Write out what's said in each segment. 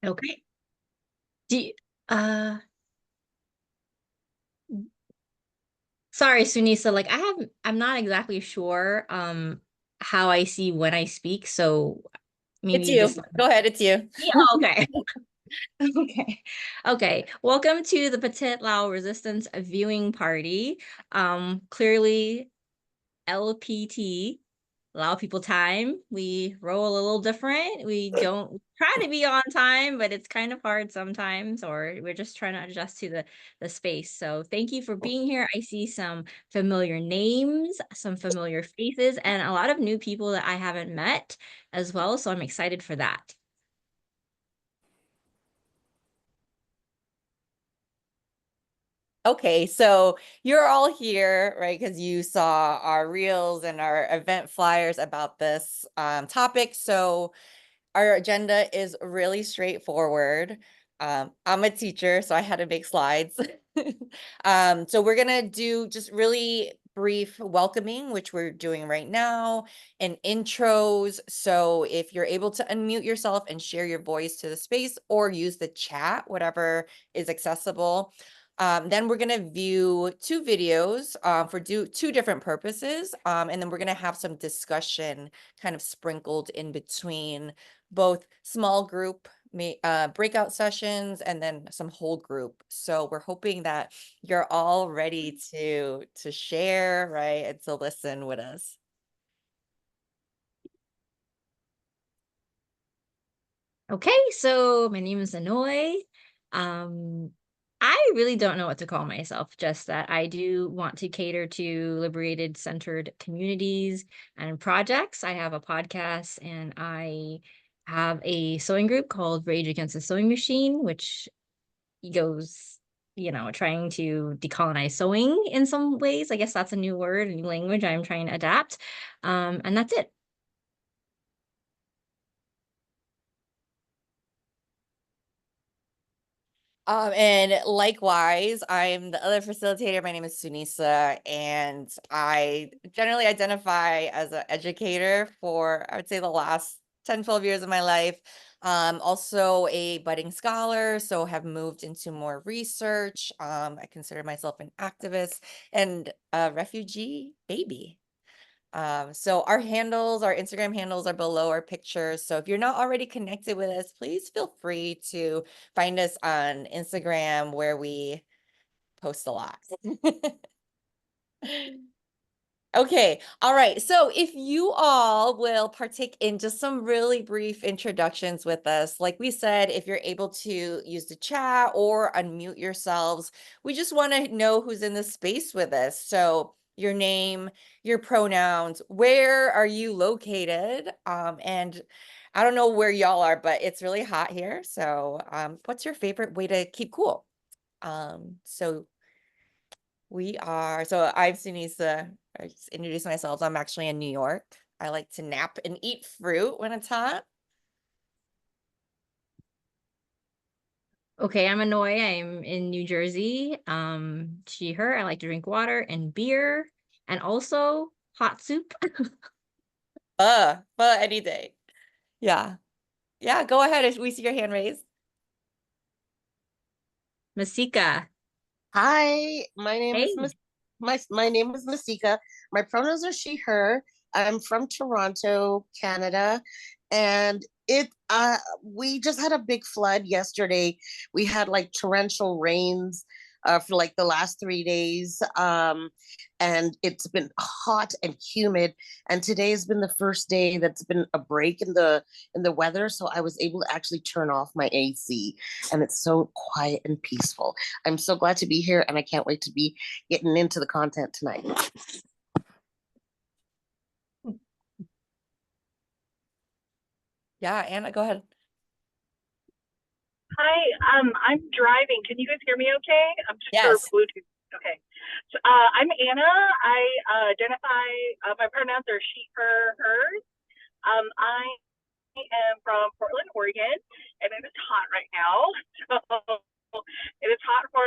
Okay. Do you, uh sorry, Sunisa, like I'm not exactly sure how I see when I speak, so maybe It's you just you. Go ahead, it's you. yeah, okay. Okay. Okay. Welcome to the Pathet Lao Resistance Viewing Party. Clearly LPT, Lao People Time. We roll a little different. We don't try to be on time, but it's kind of hard sometimes, or we're just trying to adjust to the space. So thank you for being here. I see some familiar names, some familiar faces, and a lot of new people that I haven't met as well. So I'm excited for that. Okay, so you're all here, right? Because you saw our reels and our event flyers about this topic. So our agenda is really straightforward. I'm a teacher, so I had to make slides. So we're gonna do just really brief welcoming, which we're doing right now, and intros. So if you're able to unmute yourself and share your voice to the space or use the chat, whatever is accessible. Then we're gonna view two videos for two different purposes. And then we're gonna have some discussion kind of sprinkled in between both small group breakout sessions and then some whole group. So we're hoping that you're all ready to share, right, and to listen with us. Okay, so my name is Anoy. Um, I really don't know what to call myself, just that I do want to cater to liberated, centered communities and projects. I have a podcast and I have a sewing group called Rage Against the Sewing Machine, which goes, trying to decolonize sewing in some ways. I guess that's a new word, a new language I'm trying to adapt. And that's it. And likewise, I'm the other facilitator. My name is Sunisa, and I generally identify as an educator for, I would say, the last 10, 12 years of my life. Also a budding scholar, so have moved into more research. I consider myself an activist and a refugee baby. So our handles, our Instagram handles are below our pictures. So if you're not already connected with us, please feel free to find us on Instagram where we post a lot. Okay, all right. So if you all will partake in just some really brief introductions with us, like we said, if you're able to use the chat or unmute yourselves, we just want to know who's in the space with us. So your name, your pronouns, where are you located? And I don't know where y'all are, but it's really hot here. So what's your favorite way to keep cool? So so I'm Sunisa. I just introduce myself. I'm actually in New York. I like to nap and eat fruit when it's hot. Okay, I'm Anoy. I'm in New Jersey. She, her. I like to drink water and beer and also hot soup. But any day. Yeah. Yeah, go ahead if we see your hand raised. Masika. Hi, my name is Hey. my name is Masika. My pronouns are she, her. I'm from Toronto, Canada, and it we just had a big flood yesterday. We had like torrential rains for like the last 3 days. And it's been hot and humid. And today has been the first day that's been a break in the weather. So I was able to actually turn off my AC, and it's so quiet and peaceful. I'm so glad to be here, and I can't wait to be getting into the content tonight. Yeah, Anna, go ahead. Hi, I'm driving. Can you guys hear me okay? I'm just sure Yes. Bluetooth. Okay. So, I'm Anna. I identify, my pronouns are she, her, hers. I am from Portland, Oregon, and it is hot right now. So it is hot for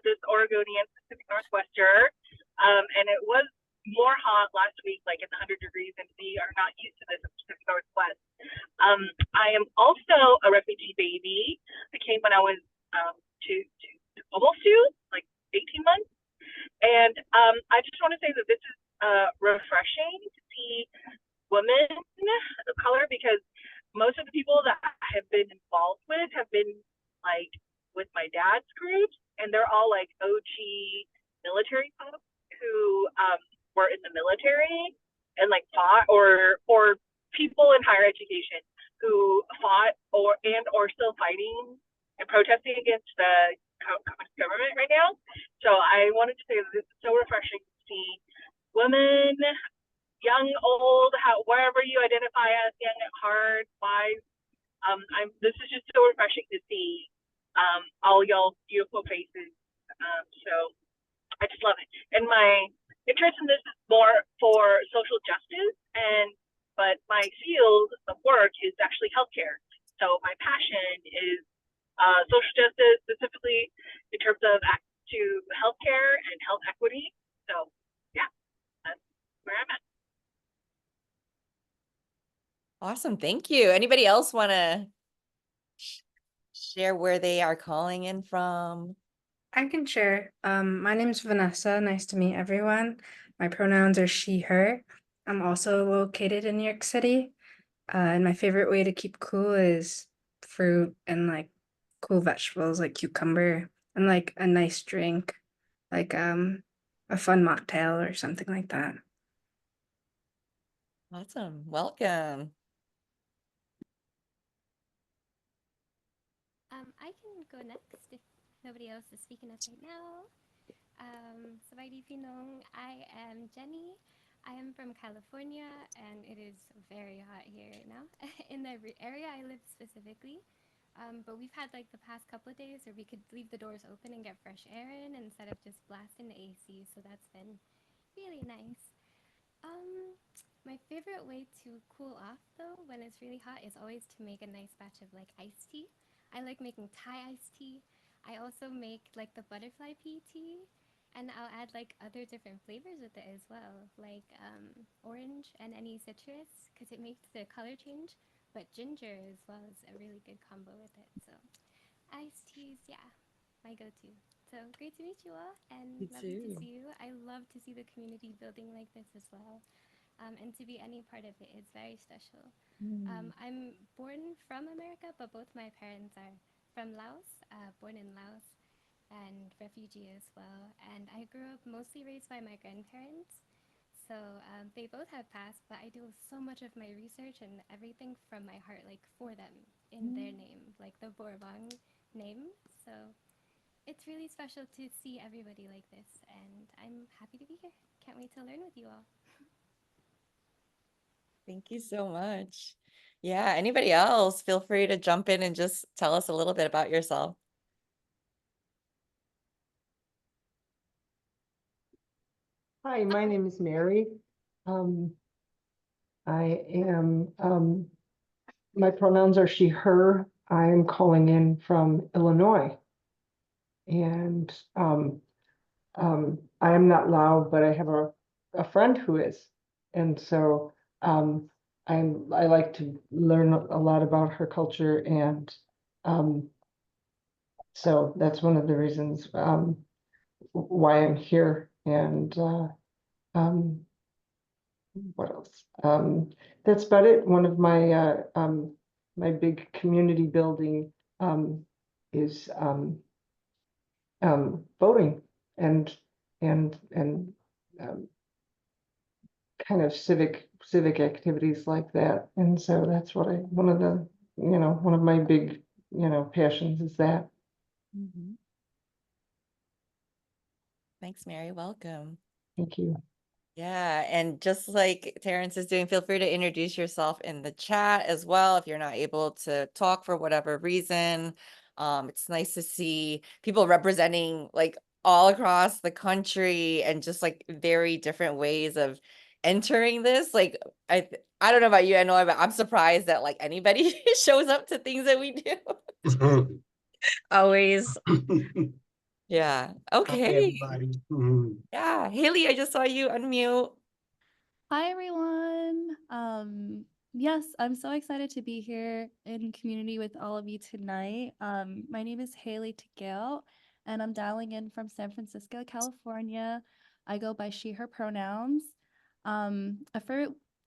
this Oregonian Pacific Northwester. And it was more hot last week, like in the 100 degrees, and we are not used to this in the Pacific Northwest. I am also a refugee baby. I came when I was almost two, like 18 months. And I just want to say that this is refreshing to see women of color, because most of the people that I have been involved with have been like with my dad's groups, and they're all like OG military folks who were in the military and like fought, or people in higher education who fought or still fighting and protesting against the government right now. So I wanted to say that this is so refreshing to see women, young, old, wherever you identify as, young at heart, wise. This is just so refreshing to see all y'all's beautiful faces. So I just love it. And my interest in this is more for social justice, but my field of work is actually healthcare. So my passion is social justice, specifically in terms of access to healthcare and health equity. So yeah, that's where I'm at. Awesome. Thank you. Anybody else want to share where they are calling in from? I can share. My name is Vanessa. Nice to meet everyone. My pronouns are she, her. I'm also located in New York City. And my favorite way to keep cool is fruit and like cool vegetables like cucumber and like a nice drink, like a fun mocktail or something like that. Awesome. Welcome. I can go next if nobody else is speaking us right now. Sawaidi Pinong, I am Jenny. I am from California, and it is very hot here right now in the area I live specifically. But we've had like the past couple of days where we could leave the doors open and get fresh air in instead of just blasting the AC, so that's been really nice. My favorite way to cool off though when it's really hot is always to make a nice batch of like iced tea. I like making Thai iced tea. I also make like the butterfly pea tea, and I'll add like other different flavors with it as well, like orange and any citrus because it makes the color change. But ginger as well is a really good combo with it. So iced teas, yeah, my go-to. So great to meet you all, and You lovely to too. see you. I love to see the community building like this as well. And to be any part of it is very special. I'm born from America, but both my parents are from Laos, born in Laos, and refugee as well. And I grew up mostly raised by my grandparents. So they both have passed, but I do so much of my research and everything from my heart, like for them in their name, like the Borbong name. So it's really special to see everybody like this, and I'm happy to be here. Can't wait to learn with you all. Thank you so much. Yeah, anybody else, feel free to jump in and just tell us a little bit about yourself. Hi, my name is Mary. I am, my pronouns are she, her. I am calling in from Illinois. And I am not loud, but I have a friend who is. And so I like to learn a lot about her culture. And so that's one of the reasons why I'm here. And what else? That's about it. One of my big community building is voting and um, kind of civic activities like that. And so that's what one of my big passions is that. Thanks, Mary. Welcome. Thank you. Yeah, and just like Terrence is doing, feel free to introduce yourself in the chat as well if you're not able to talk for whatever reason. It's nice to see people representing like all across the country and just like very different ways of entering this. Like I don't know about you, I know, but I'm surprised that like anybody shows up to things that we do. Always. Yeah. Hi, Okay. everybody. Mhm. Yeah. Haley, I just saw you unmute. Hi everyone. Yes, I'm so excited to be here in community with all of you tonight. My name is Haley Tegale, and I'm dialing in from San Francisco, California. I go by she, her pronouns. A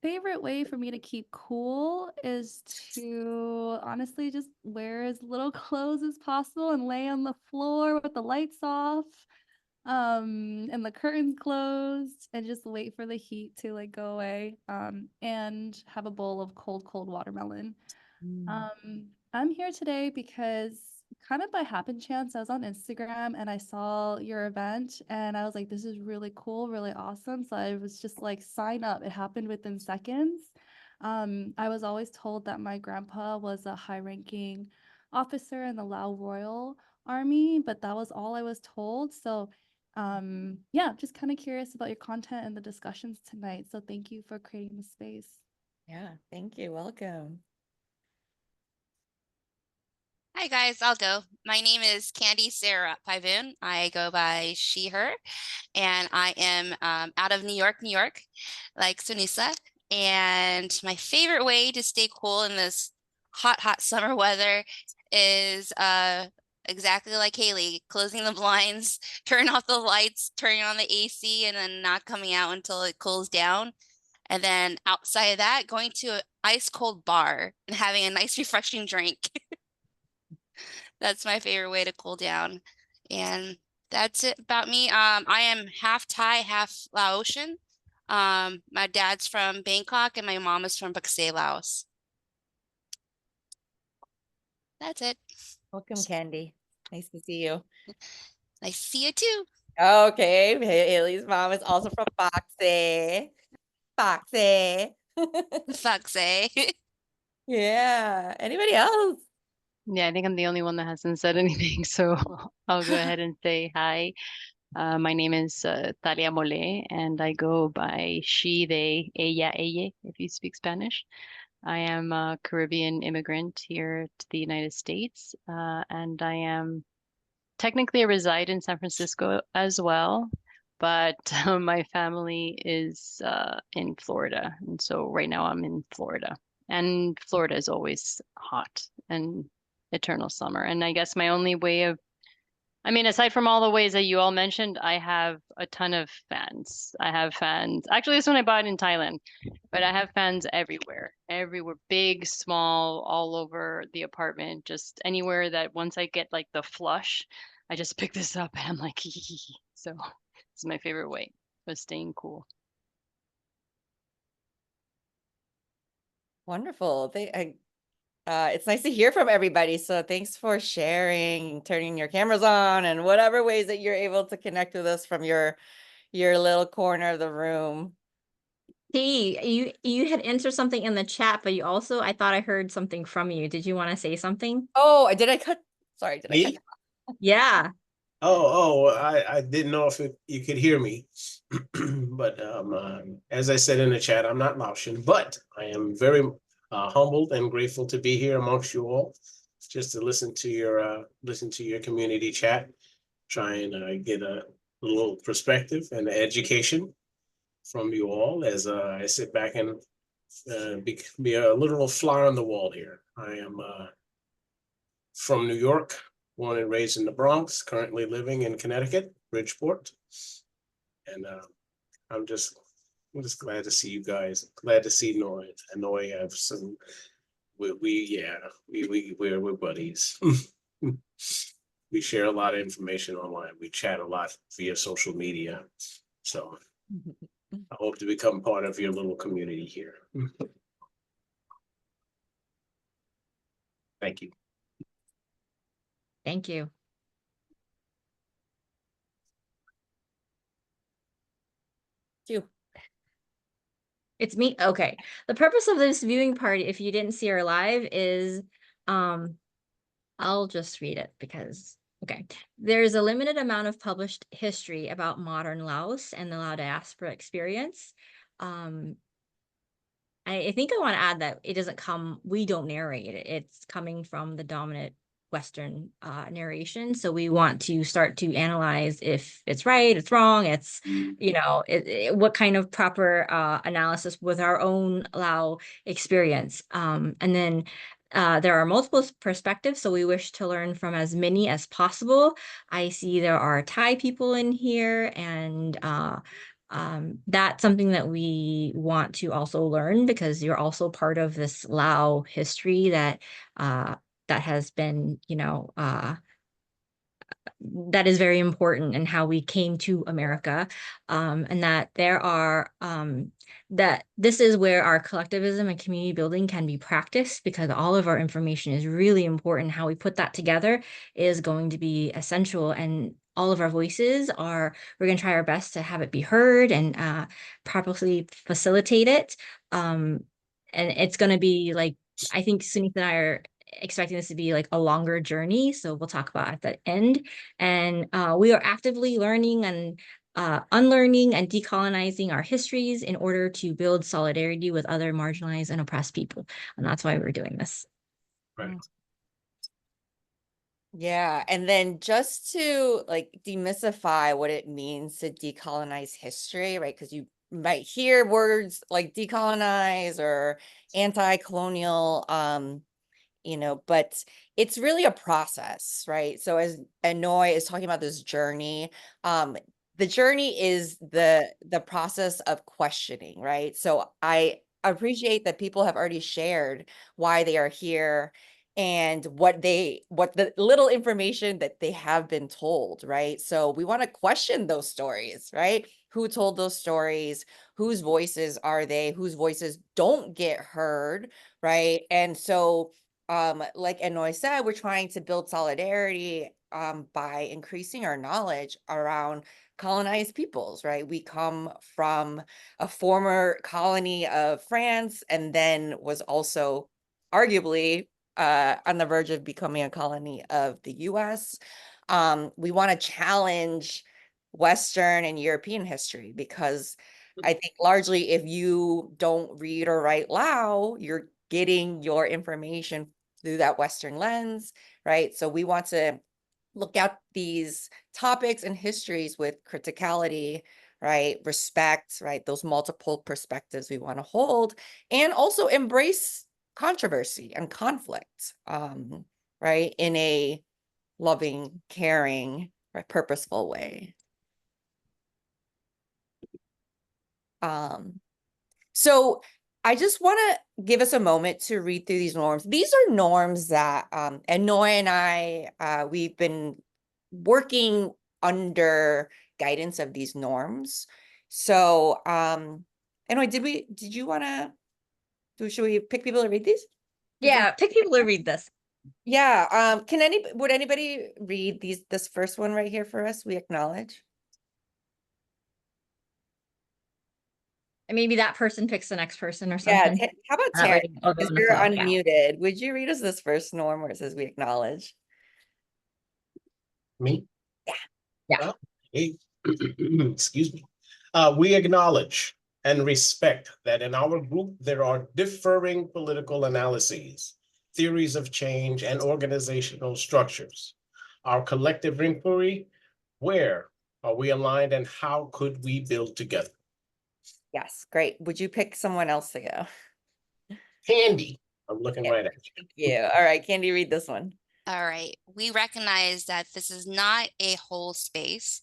favorite way for me to keep cool is to honestly just wear as little clothes as possible and lay on the floor with the lights off and the curtains closed and just wait for the heat to like go away and have a bowl of cold watermelon. I'm here today because kind of by happen chance I was on Instagram and I saw your event and I was like, this is really cool, really awesome. So I was just like, sign up. It happened within seconds. I was always told that my grandpa was a high-ranking officer in the Lao Royal Army, but that was all I was told. So yeah, just kind of curious about your content and the discussions tonight. So thank you for creating the space. Yeah. Thank you. Welcome. Hi guys, I'll go. My name is Candy Sarah Pivun. I go by she, her, and I am out of New York, like Sunisa. And my favorite way to stay cool in this hot summer weather is exactly like Haley, closing the blinds, turning off the lights, turning on the AC, and then not coming out until it cools down. And then outside of that, going to an ice cold bar and having a nice refreshing drink. That's my favorite way to cool down. And that's it about me. I am half Thai, half Laotian. My dad's from Bangkok and my mom is from Pakse, Laos. That's it. Welcome, Candy. Nice to see you. Nice to see you too. Okay. Haley's mom is also from Foxy. Foxy. Pakse. Yeah. Anybody else? Yeah, I think I'm the only one that hasn't said anything, so I'll go ahead and say hi. My name is Talia Mole, and I go by she, they, ella, ella, if you speak Spanish. I am a Caribbean immigrant here to the United States, and technically I reside in San Francisco as well, but my family is in Florida, and so right now I'm in Florida. And Florida is always hot and eternal summer. And I guess my only way of, I mean, aside from all the ways that you all mentioned, I have a ton of fans. I have fans. Actually, this one I bought in Thailand, but I have fans everywhere, big, small, all over the apartment, just anywhere that once I get like the flush, I just pick this up and I'm like, so it's my favorite way of staying cool. Wonderful. It's nice to hear from everybody. So thanks for sharing, turning your cameras on, and whatever ways that you're able to connect with us from your little corner of the room. T, you had entered something in the chat, but you also, I thought I heard something from you. Did you want to say something? Oh, did I cut? Sorry, did I cut? Me? Yeah. I didn't know if you could hear me. But as I said in the chat, I'm not Laotian, but I am very humbled and grateful to be here amongst you all, just to listen to your community chat, try and get a little perspective and education from you all as I sit back and be a literal fly on the wall here. I am from New York, born and raised in the Bronx, currently living in Connecticut, Bridgeport. And I'm just glad to see you guys. Glad to see Noy. I know I have some. We're buddies. We share a lot of information online. We chat a lot via social media. So I hope to become part of your little community here. Thank you. Thank you. You. It's me. Okay. The purpose of this viewing party, if you didn't see her live, is I'll just read it because okay. There's a limited amount of published history about modern Laos and the Lao diaspora experience. I think I want to add that it doesn't come, we don't narrate it. It's coming from the dominant Western narration. So we want to start to analyze if it's right, it's wrong, it's, what kind of proper analysis with our own Lao experience. And then there are multiple perspectives, so we wish to learn from as many as possible. I see there are Thai people in here, and that's something that we want to also learn, because you're also part of this Lao history that has been, that is very important in how we came to America, and that there are that this is where our collectivism and community building can be practiced, because all of our information is really important. How we put that together is going to be essential, and all of our voices are, we're going to try our best to have it be heard and properly facilitate it. And it's going to be like, I think Sunita and I are expecting this to be like a longer journey, so we'll talk about at the end. And we are actively learning and unlearning and decolonizing our histories in order to build solidarity with other marginalized and oppressed people. And that's why we're doing this. Right. Yeah, and then just to like demystify what it means to decolonize history, right? Because you might hear words like decolonize or anti-colonial, but it's really a process, right? So as Anoy is talking about this journey, the journey is the process of questioning, right? So I appreciate that people have already shared why they are here and what the little information that they have been told, right? So we want to question those stories, right? Who told those stories? Whose voices are they? Whose voices don't get heard, right? And so like Enoy said, we're trying to build solidarity by increasing our knowledge around colonized peoples, right? We come from a former colony of France, and then was also arguably on the verge of becoming a colony of the US. We want to challenge Western and European history, because I think largely if you don't read or write Lao, you're getting your information through that Western lens, right? So we want to look at these topics and histories with criticality, right? Respect, right? Those multiple perspectives we want to hold, and also embrace controversy and conflict, right? In a loving, caring, right, purposeful way. So I just want to give us a moment to read through these norms. These are norms that Noy and I, we've been working under guidance of these norms. So Noy, did you want to, should we pick people to read these? Yeah, pick people to read this. Yeah, would anybody read this first one right here for us? We acknowledge. And maybe that person picks the next person or Yeah, something. how about That way Terry? I'll go Because in the you're flow. Yeah. unmuted. Would you read us this first norm where it says we acknowledge? Me? Yeah. Hey, excuse me. We acknowledge and respect that in our group there are differing political analyses, theories of change, and organizational structures. Our collective inquiry: where are we aligned and how could we build together? Yes, great. Would you pick someone else to go? Candy, I'm looking Yeah, right at you. thank you. All right, Candy, read this one. All right. We recognize that this is not a whole space.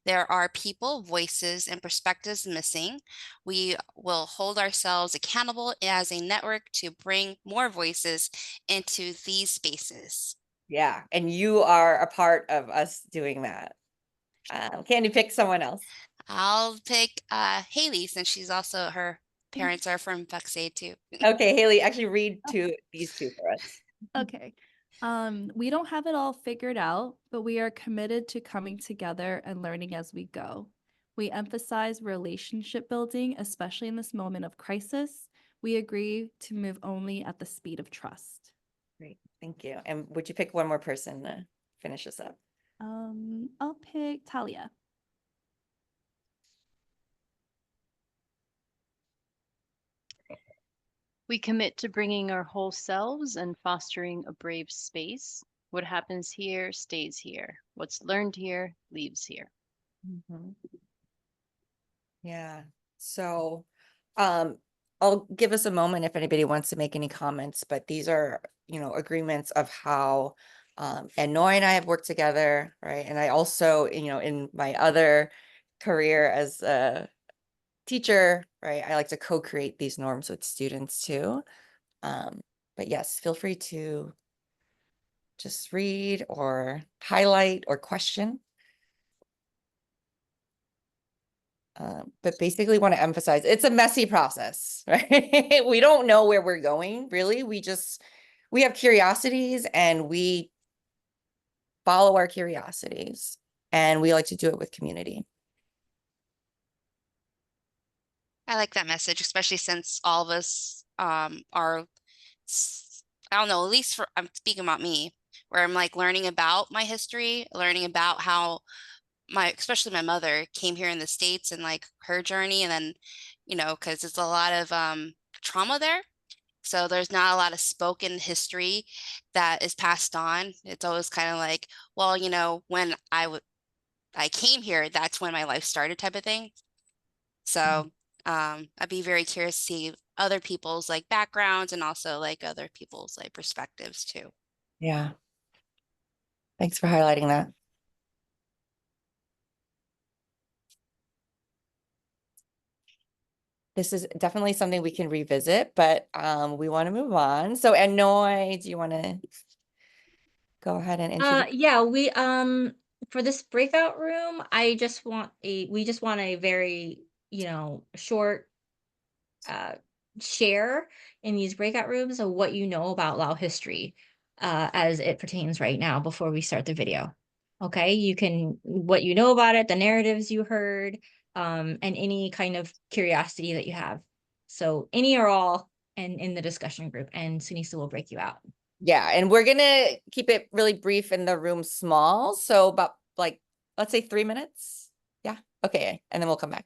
There are people, voices, and perspectives missing. We will hold ourselves accountable as a network to bring more voices into these spaces. Yeah, and you are a part of us doing that. Candy, pick someone else. I'll pick Haley, since she's also, her parents are from Bucksade too. Okay, Haley, actually read these two for us. Okay. We don't have it all figured out, but we are committed to coming together and learning as we go. We emphasize relationship building, especially in this moment of crisis. We agree to move only at the speed of trust. Great, thank you. And would you pick one more person to finish this up? I'll pick Talia. We commit to bringing our whole selves and fostering a brave space. What happens here stays here. What's learned here leaves here. Mhm. Yeah. So, um, I'll give us a moment if anybody wants to make any comments, but these are, agreements of how and Noy and I have worked together, right? And I also, in my other career as a teacher, right, I like to co-create these norms with students too. But yes, feel free to just read or highlight or question. But basically want to emphasize it's a messy process, right? We don't know where we're going, really. We have curiosities and we follow our curiosities and we like to do it with community. I like that message, especially since all of us are I don't know, at least for I'm speaking about me, where I'm like learning about my history, learning about how especially my mother came here in the States and like her journey, and then, because it's a lot of trauma there. So there's not a lot of spoken history that is passed on. It's always kind of like, well, when I came here, that's when my life started type of thing. So I'd be very curious to see other people's like backgrounds and also like other people's like perspectives too. Yeah. Thanks for highlighting that. This is definitely something we can revisit, but we want to move on. So Anoy, do you want to go ahead and introduce? Yeah, we for this breakout room, we just want a very, short share in these breakout rooms of what you know about Lao history as it pertains right now before we start the video. Okay, you can what you know about it, the narratives you heard, and any kind of curiosity that you have. So any or all and in the discussion group, and Sunisa will break you out. Yeah, and we're gonna keep it really brief in the room small. So about like, let's say 3 minutes. Yeah, okay, and then we'll come back.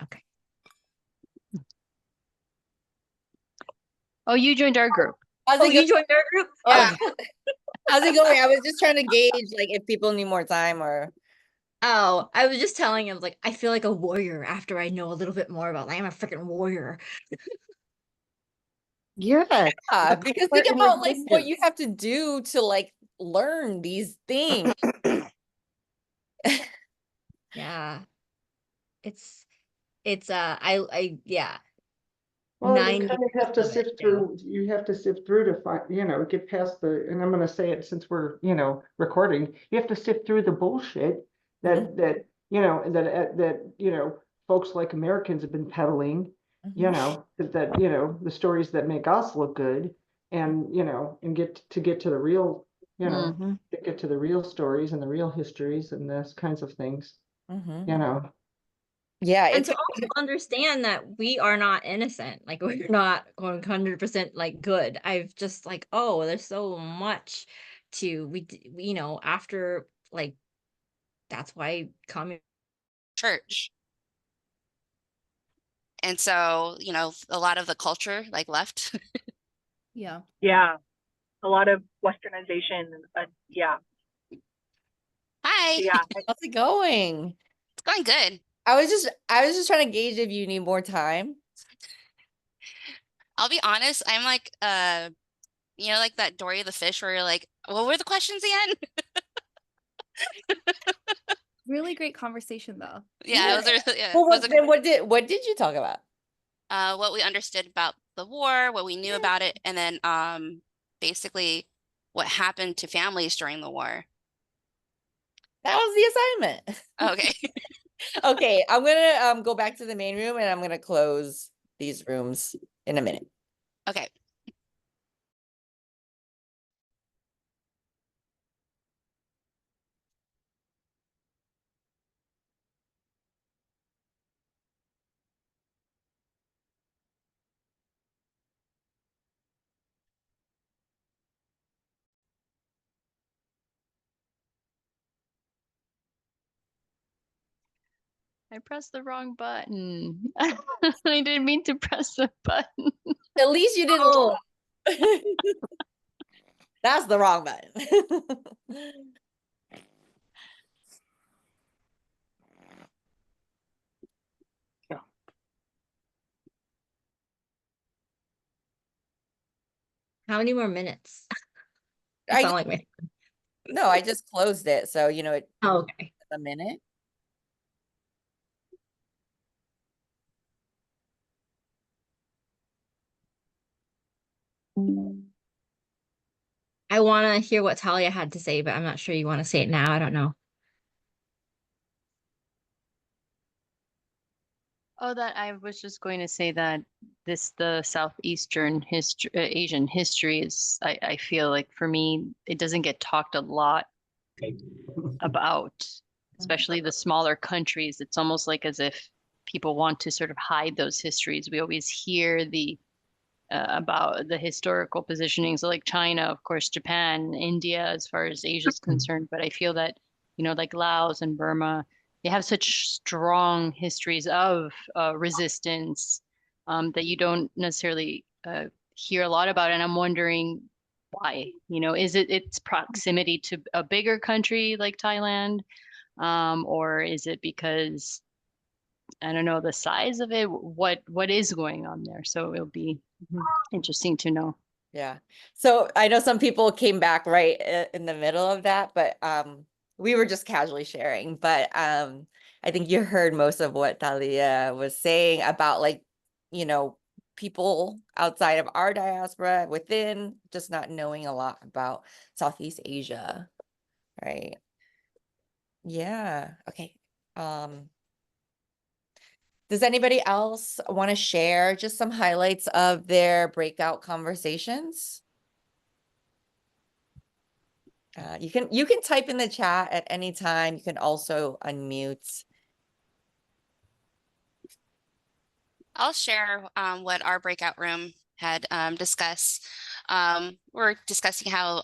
Okay. Oh, you joined our group. How's Oh, it you going? joined our group? Yeah. Oh. How's it going? I was just trying to gauge like if people need more time or. Oh, I was just telling him, like, I feel like a warrior after I know a little bit more about, like, I'm a freaking warrior. Yeah. Because We're think in about like what resistance. you have to do to like learn these things. Yeah. It's yeah, Well, you 90% kind of have to of it sift failed. through, you have to sift through to find, get past the, and I'm gonna say it since we're, recording, you have to sift through the bullshit Mhm. that folks like Americans have been peddling, the stories that make us look good and get to the real, Mm. get to the real stories and the real histories and those kinds of things, Mhm. Yeah, And it's to also understand that we are not innocent, like we're not going 100% like good. I've just like, oh, there's so much to after like that's why coming. Church. And so, a lot of the culture like left. Yeah. Yeah, a lot of westernization. Yeah, Hi, yeah. how's it going? it's going good. I was just trying to gauge if you need more time. I'll be honest, I'm like, like that Dory the fish where you're like, what were the questions again? Really great conversation though. Yeah, it was yeah, Well, it was what did you talk about? what we understood about the war, what we knew about it, and then basically what happened to families during the war. That was the assignment. Okay. Okay, I'm gonna go back to the main room and I'm gonna close these rooms in a minute. Okay. I pressed the wrong button. I didn't mean to press the button. At least you didn't. Oh, That's the wrong button. how many more minutes? I That's not like me. no, I just closed it, so it Oh, okay. a minute. I want to hear what Talia had to say, but I'm not sure you want to say it now. I don't know. Oh, that I was just going to say that the Southeastern history, Asian history is, I feel like for me, it doesn't get talked a lot Okay. about, especially the smaller countries. It's almost like as if people want to sort of hide those histories. We always hear about the historical positionings like China, of course, Japan, India, as far as Asia is concerned. But I feel that, like Laos and Burma, they have such strong histories of resistance that you don't necessarily hear a lot about. And I'm wondering why, is it its proximity to a bigger country like Thailand? Or is it because I don't know the size of it? What is going on there? So it'll be interesting to know. Yeah. So I know some people came back right in the middle of that, but we were just casually sharing. But I think you heard most of what Talia was saying about people outside of our diaspora within just not knowing a lot about Southeast Asia, right? Yeah. Okay. Does anybody else want to share just some highlights of their breakout conversations? You can type in the chat at any time. You can also unmute. I'll share what our breakout room had discussed. We're discussing how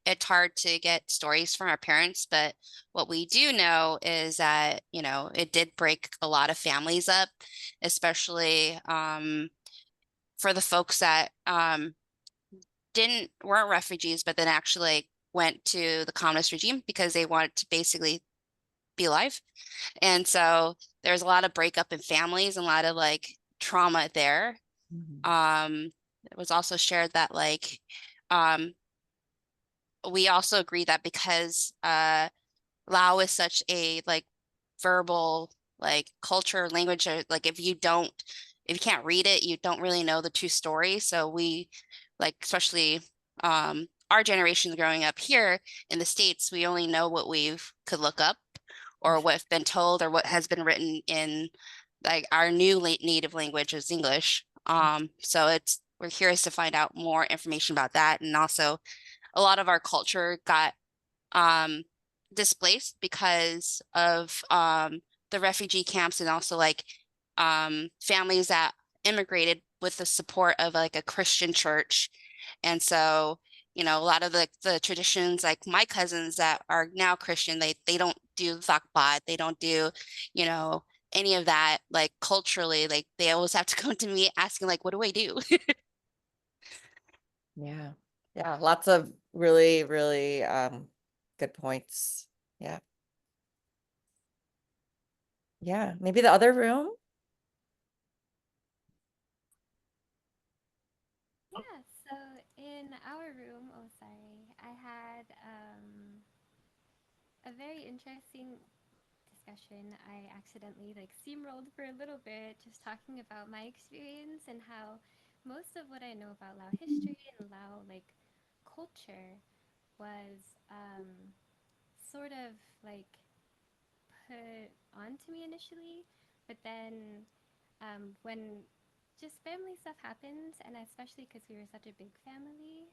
it's hard to get stories from our parents, but what we do know is that, you know, it did break a lot of families up, especially for the folks that weren't refugees, but then actually like, went to the communist regime because they wanted to basically be alive. And so there's a lot of breakup in families and a lot of like trauma there. It was also shared that like um we also agree that because Lao is such a like verbal like culture language like if you can't read it you don't really know the true story, so we like especially our generation growing up here in the States, we only know what we've could look up or what have been told or what has been written in like our new native language is English. So we're curious to find out more information about that, and also a lot of our culture got um displaced because of the refugee camps, and also like families that immigrated with the support of like a Christian church. And so, you know, a lot of the traditions, like my cousins that are now Christian, they don't do zakbat, they don't do, you know, any of that like culturally, like they always have to come to me asking like, what do I do? Yeah. Yeah. Lots of really, really good points. Yeah. Yeah. Maybe the other room. Yeah, so in our room, oh sorry, I had a very interesting discussion. I accidentally like steamrolled for a little bit, just talking about my experience and how most of what I know about Lao history and Lao like culture was sort of like put onto me initially, but then when just family stuff happens, and especially because we were such a big family,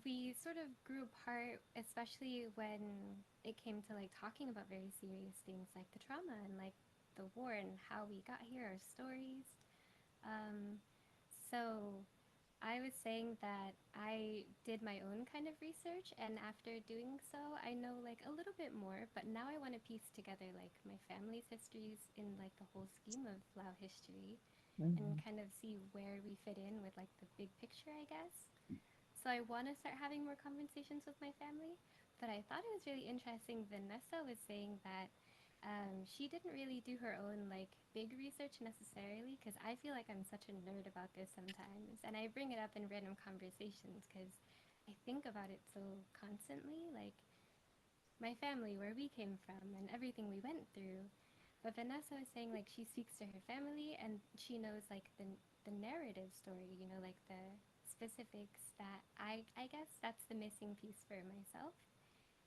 we sort of grew apart, especially when it came to like talking about very serious things like the trauma and like the war and how we got here, our stories. Um, so I was saying that I did my own kind of research, and after doing so, I know like a little bit more, but now I want to piece together like my family's histories in like the whole scheme of Lao history and kind of see where we fit in with like the big picture, I guess. So I want to start having more conversations with my family. But I thought it was really interesting. Vanessa was saying that she didn't really do her own like big research necessarily, because I feel like I'm such a nerd about this sometimes, and I bring it up in random conversations because I think about it so constantly, like my family, where we came from, and everything we went through. But Vanessa was saying like she speaks to her family and she knows like the narrative story, you know, like the specifics that I guess that's the missing piece for myself.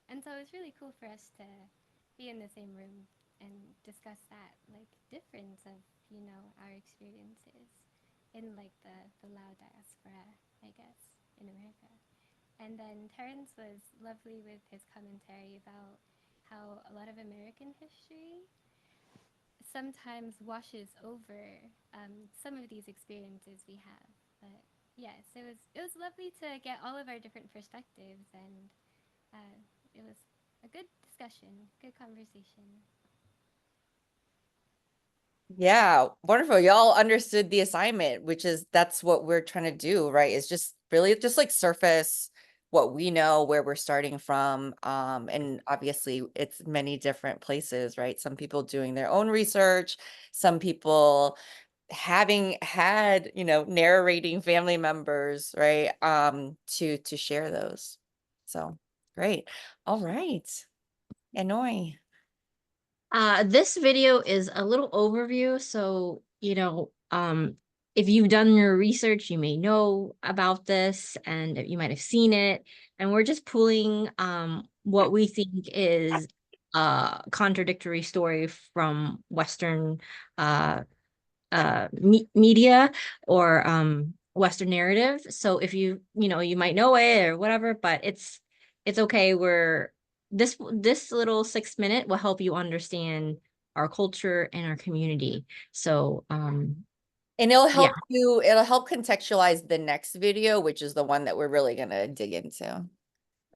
And so it was really cool for us to be in the same room and discuss that like difference of, you know, our experiences in like the Lao diaspora, I guess, in America. And then Terrence was lovely with his commentary about how a lot of American history sometimes washes over some of these experiences we have. But yes, it was lovely to get all of our different perspectives, and it was a good discussion, good conversation. Yeah, wonderful. Y'all understood the assignment, which is that's what we're trying to do, right? Is just really just like surface what we know, where we're starting from. And obviously it's many different places, right? Some people doing their own research, some people having had, you know, narrating family members, right? To share those. So great. All right. Annoy. This video is a little overview, so you know, if you've done your research, you may know about this and you might have seen it. And we're just pulling what we think is a contradictory story from Western media or Western narrative. So if you know, you might know it or whatever, but it's okay. This little 6 minute will help you understand our culture and our community. So And it'll Yeah. help contextualize the next video, which is the one that we're really gonna dig into.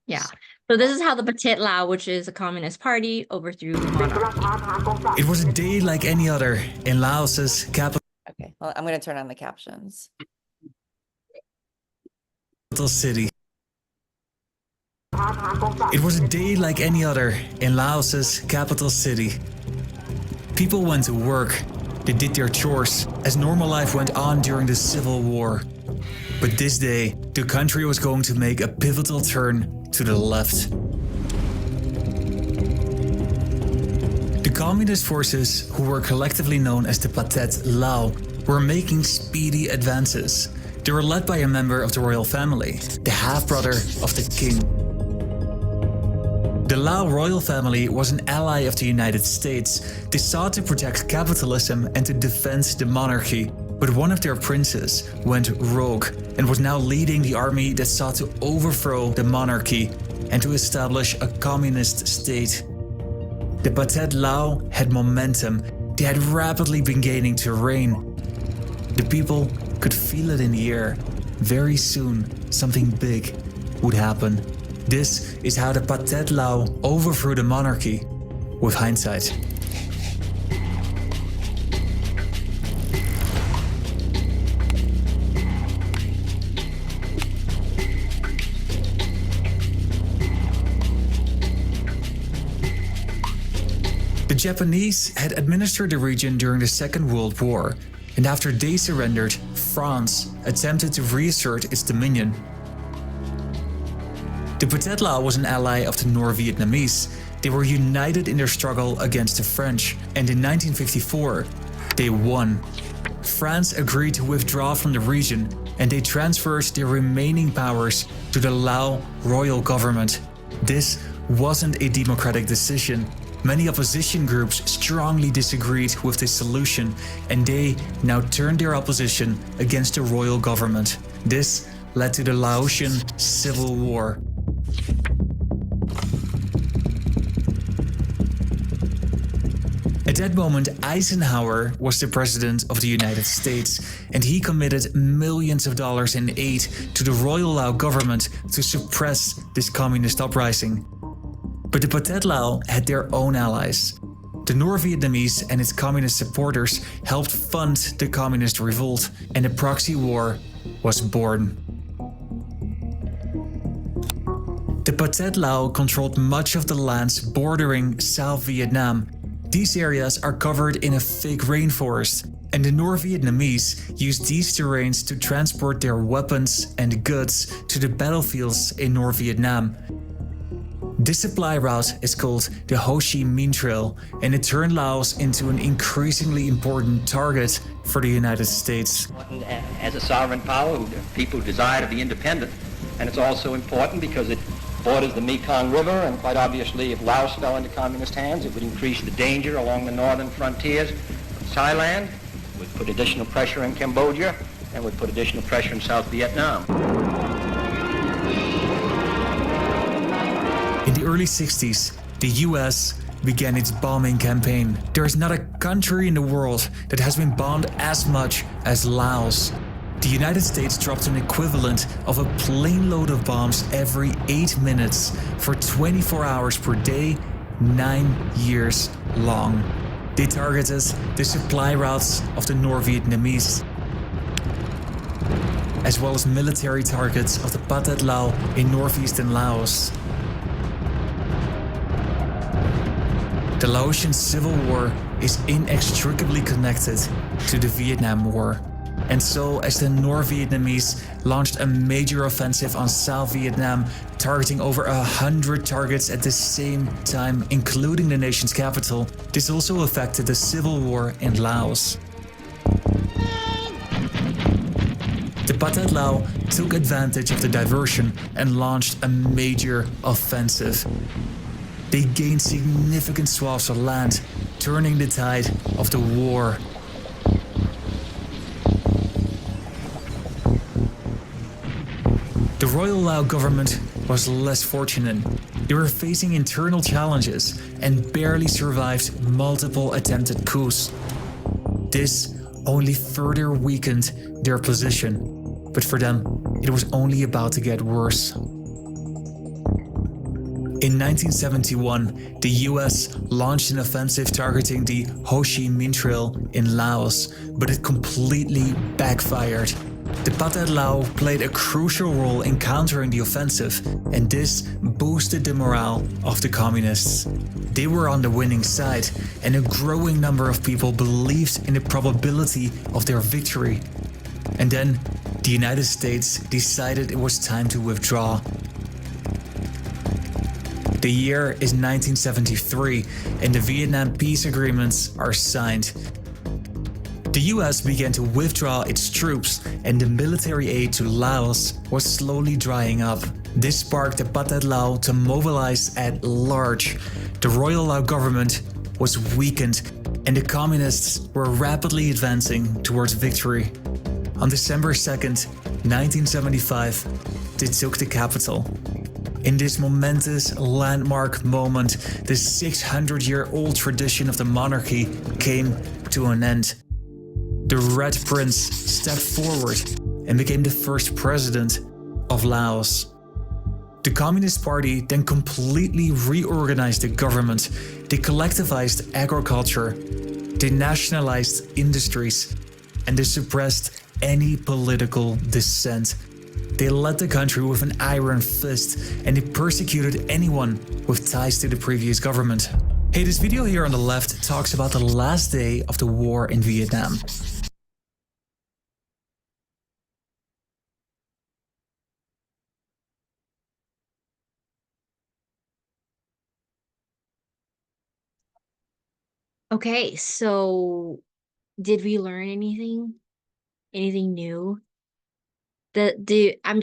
Yeah. So this is how the Pathet Lao, which is a communist party, overthrew the monarchy. It was a day like any other in Laos's capital Okay, well, I'm gonna turn on the captions. city. It was a day like any other in Laos's capital city. People went to work, they did their chores as normal life went on during the civil war. But this day, the country was going to make a pivotal turn to the left. The communist forces, who were collectively known as the Pathet Lao, were making speedy advances. They were led by a member of the royal family, the half-brother of the king. The Lao royal family was an ally of the United States. They sought to protect capitalism and to defend the monarchy. But one of their princes went rogue and was now leading the army that sought to overthrow the monarchy and to establish a communist state. The Pathet Lao had momentum. They had rapidly been gaining terrain. The people could feel it in the air. Very soon, something big would happen. This is how the Pathet Lao overthrew the monarchy with hindsight. The Japanese had administered the region during the Second World War, and after they surrendered, France attempted to reassert its dominion. The Pathet Lao was an ally of the North Vietnamese. They were united in their struggle against the French, and in 1954, they won. France agreed to withdraw from the region, and they transferred their remaining powers to the Lao royal government. This wasn't a democratic decision. Many opposition groups strongly disagreed with this solution, and they now turned their opposition against the royal government. This led to the Laotian Civil War. At that moment, Eisenhower was the president of the United States, and he committed millions of dollars in aid to the royal Lao government to suppress this communist uprising. But the Pathet Lao had their own allies. The North Vietnamese and its communist supporters helped fund the communist revolt, and a proxy war was born. The Pathet Lao controlled much of the lands bordering South Vietnam. These areas are covered in a thick rainforest, and the North Vietnamese used these terrains to transport their weapons and goods to the battlefields in North Vietnam. This supply route is called the Ho Chi Minh Trail, and it turned Laos into an increasingly important target for the United States. As a sovereign power, people desire to be independent, and it's also important because it borders the Mekong River, and quite obviously if Laos fell into communist hands, it would increase the danger along the northern frontiers of Thailand, would put additional pressure in Cambodia, and would put additional pressure in South Vietnam. In the early 60s, the US began its bombing campaign. There is not a country in the world that has been bombed as much as Laos. The United States dropped an equivalent of a plane load of bombs every 8 minutes for 24 hours per day, 9 years long. They targeted the supply routes of the North Vietnamese, as well as military targets of the Pathet Lao in northeastern Laos. The Laotian Civil War is inextricably connected to the Vietnam War. And so, as the North Vietnamese launched a major offensive on South Vietnam, targeting over 100 targets at the same time, including the nation's capital, this also affected the civil war in Laos. The Pathet Lao took advantage of the diversion and launched a major offensive. They gained significant swaths of land, turning the tide of the war. The Royal Lao government was less fortunate. They were facing internal challenges and barely survived multiple attempted coups. This only further weakened their position. But for them, it was only about to get worse. In 1971, the US launched an offensive targeting the Ho Chi Minh Trail in Laos, but it completely backfired. The Pathet Lao played a crucial role in countering the offensive, and this boosted the morale of the communists. They were on the winning side, and a growing number of people believed in the probability of their victory. And then, the United States decided it was time to withdraw. The year is 1973, and the Vietnam peace agreements are signed. The US began to withdraw its troops, and the military aid to Laos was slowly drying up. This sparked the Pathet Lao to mobilize at large. The Royal Lao government was weakened, and the communists were rapidly advancing towards victory. On December 2nd, 1975, they took the capital. In this momentous landmark moment, the 600-year-old tradition of the monarchy came to an end. The Red Prince stepped forward and became the first president of Laos. The Communist Party then completely reorganized the government. They collectivized agriculture, they nationalized industries, and they suppressed any political dissent. They led the country with an iron fist, and they persecuted anyone with ties to the previous government. Hey, this video here on the left talks about the last day of the war in Vietnam. Okay, so did we learn anything? Anything new? I'm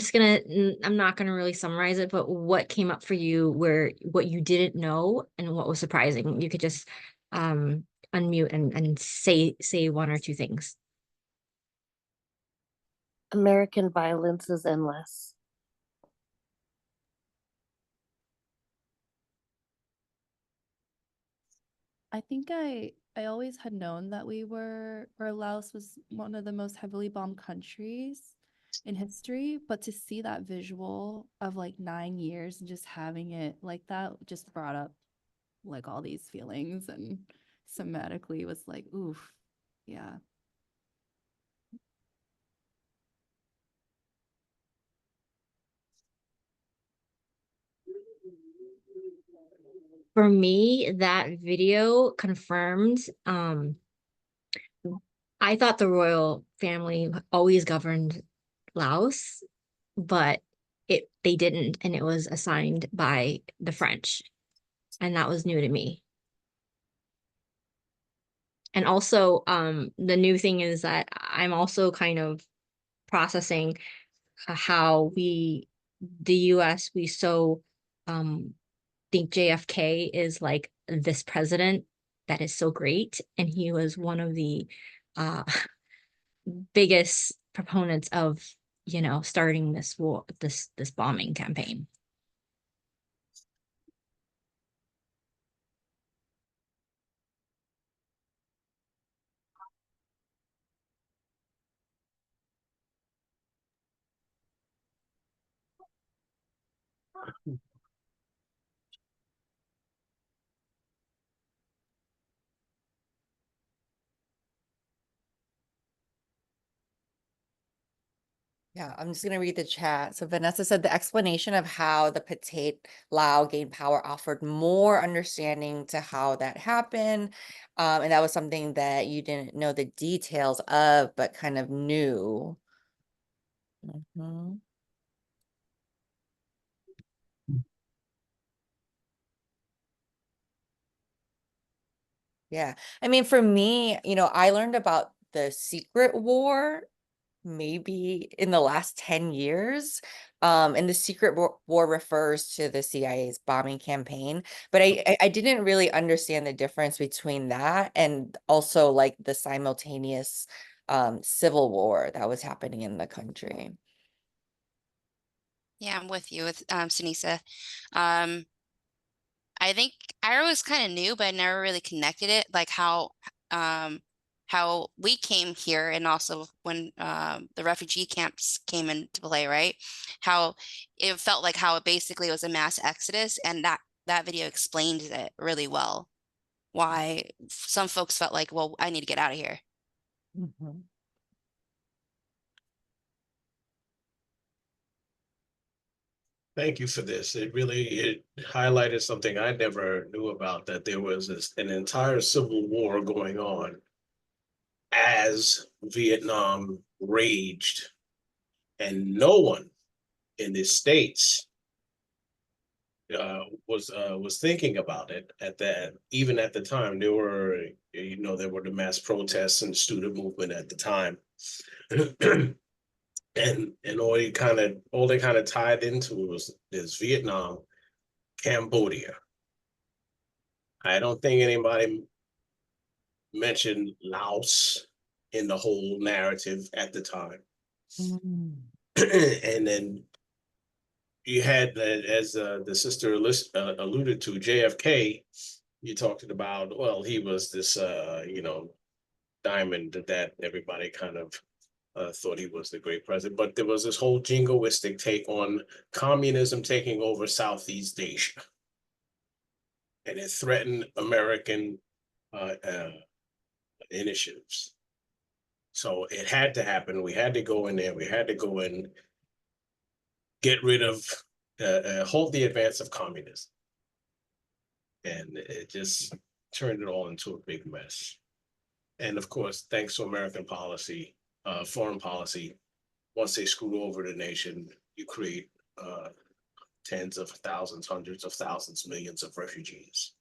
not gonna really summarize it, but what came up for you where what you didn't know and what was surprising? You could just unmute and say one or two things. American violence is endless. I think I always had known that or Laos was one of the most heavily bombed countries in history, but to see that visual of like 9 years and just having it like that just brought up like all these feelings, and somatically was like, oof, yeah. For me, that video confirmed I thought the royal family always governed Laos, but they didn't, and it was assigned by the French, and that was new to me. And also, the new thing is that I'm also kind of processing how the US, we so think JFK is like this president that is so great, and he was one of the uh biggest proponents of, starting this war, this bombing campaign. Yeah, I'm just gonna read the chat. So Vanessa said the explanation of how the Pathet Lao gained power offered more understanding to how that happened. And that was something that you didn't know the details of, but kind of knew. Mhm. Yeah. I mean, for me, I learned about the secret war maybe in the last 10 years. And the secret war refers to the CIA's bombing campaign, but I didn't really understand the difference between that and also like the simultaneous civil war that was happening in the country. Yeah, I'm with you with Sunisa. Um, I think I was kind of new, but I never really connected it, like how um how we came here, and also when the refugee camps came into play, right? How it felt like how it basically was a mass exodus, and that video explained it really well. Why some folks felt like, well, I need to get out of here. Mhm. Thank you for this. It highlighted something I never knew about, that there was an entire civil war going on as Vietnam raged, and no one in the States was thinking about it at that. Even at the time, there were, there were the mass protests and student movement at the time. And all they kind of tied into was is Vietnam, Cambodia. I don't think anybody mentioned Laos in the whole narrative at the time. Mm. And then you had, as the sister alluded to, JFK. You talked about, well, he was this, diamond that everybody kind of thought he was the great president. But there was this whole jingoistic take on communism taking over Southeast Asia, and it threatened American initiatives. So it had to happen. We had to go in there. We had to go in, get rid of, halt the advance of communism. And it just turned it all into a big mess. And of course, thanks to American policy, foreign policy, once they screw over the nation, you create tens of thousands, hundreds of thousands, millions of refugees.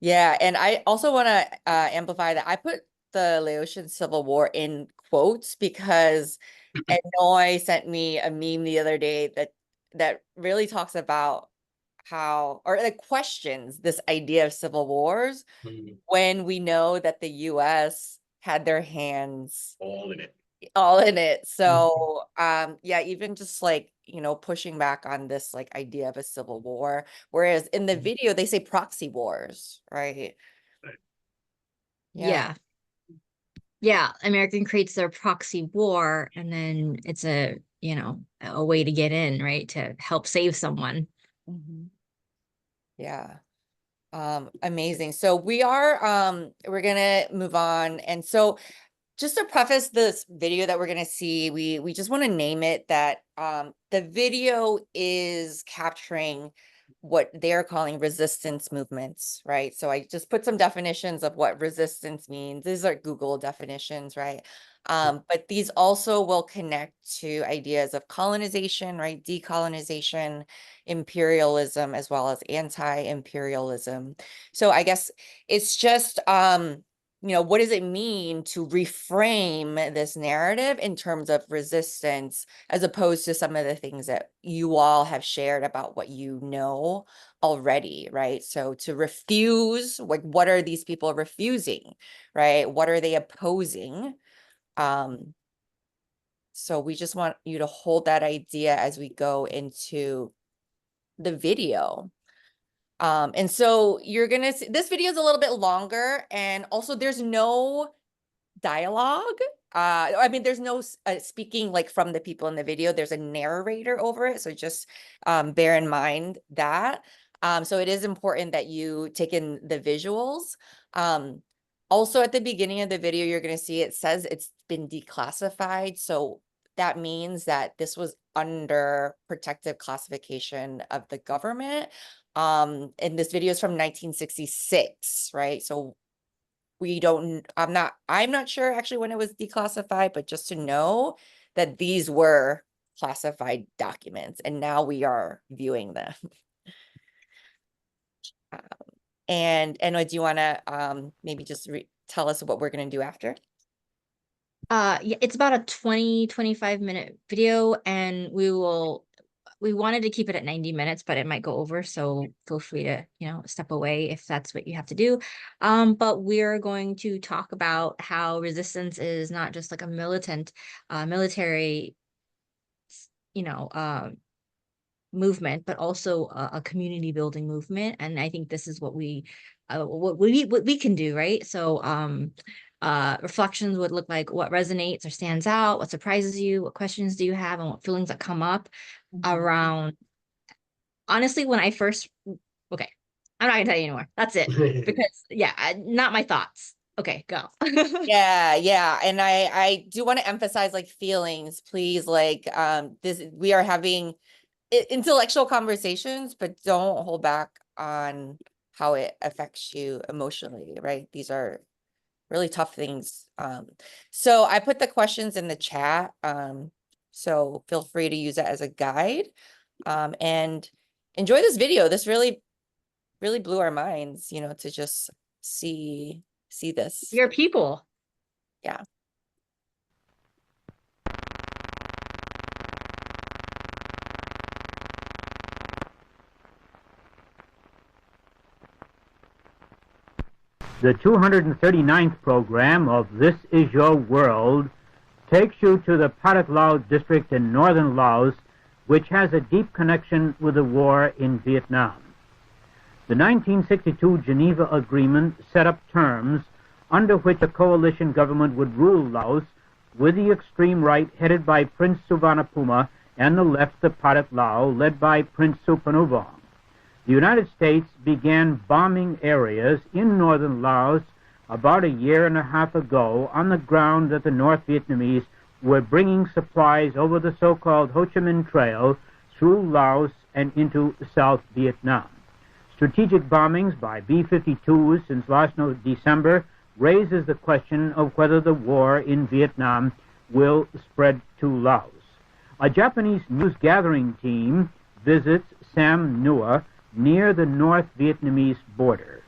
Yeah, and I also want to amplify that. I put the Laotian Civil War in quotes because Hanoi sent me a meme the other day that really talks about how, or it questions this idea of civil wars when we know that the US had their hands all in it. So yeah, even just like, pushing back on this like idea of a civil war, whereas in the video they say proxy wars, right? Yeah. Yeah, American creates their proxy war, and then it's a way to get in, right? To help save someone. Yeah. Amazing. So we're gonna move on. And so just to preface this video that we're going to see, we just want to name it that the video is capturing what they're calling resistance movements, right? So I just put some definitions of what resistance means. These are Google definitions, right? But these also will connect to ideas of colonization, right? Decolonization, imperialism, as well as anti-imperialism. So I guess it's just what does it mean to reframe this narrative in terms of resistance, as opposed to some of the things that you all have shared about what you know already, right? So to refuse, like, what are these people refusing, right? What are they opposing? So we just want you to hold that idea as we go into the video. And so you're gonna see this video is a little bit longer, and also there's no dialogue. I mean, there's no speaking like from the people in the video. There's a narrator over it, so just bear in mind that. So it is important that you take in the visuals. Also at the beginning of the video, you're going to see it says it's been declassified. So that means that this was under protective classification of the government. And this video is from 1966, right? So I'm not sure actually when it was declassified, but just to know that these were classified documents and now we are viewing them. And do you want to maybe just tell us what we're going to do after? Yeah, it's about a 20-25 minute video, and we wanted to keep it at 90 minutes, but it might go over, so feel free to step away if that's what you have to do. But we're going to talk about how resistance is not just like a militant military movement, but also a community building movement. And I think this is what we what we can do, right? So reflections would look like what resonates or stands out, what surprises you, what questions do you have, and what feelings that come up around. Honestly, when I first, okay, I'm not gonna tell you anymore. That's it. Because yeah, not my thoughts. Okay, go. Yeah. And I do want to emphasize like feelings, please. Like this, we are having intellectual conversations, but don't hold back on how it affects you emotionally, right? These are really tough things. So I put the questions in the chat. So feel free to use that as a guide. And enjoy this video. This really blew our minds, you know, to just see this. Your people. Yeah. The 239th program of This Is Your World takes you to the Pathet Lao district in northern Laos, which has a deep connection with the war in Vietnam. The 1962 Geneva Agreement set up terms under which a coalition government would rule Laos, with the extreme right headed by Prince Suvarnabhuma and the left, the Pathet Lao, led by Prince Suphanuvong. The United States began bombing areas in northern Laos about a year and a half ago on the ground that the North Vietnamese were bringing supplies over the so-called Ho Chi Minh Trail through Laos and into South Vietnam. Strategic bombings by B-52s since last December raises the question of whether the war in Vietnam will spread to Laos. A Japanese news-gathering team visits Sam Nua near the North Vietnamese border.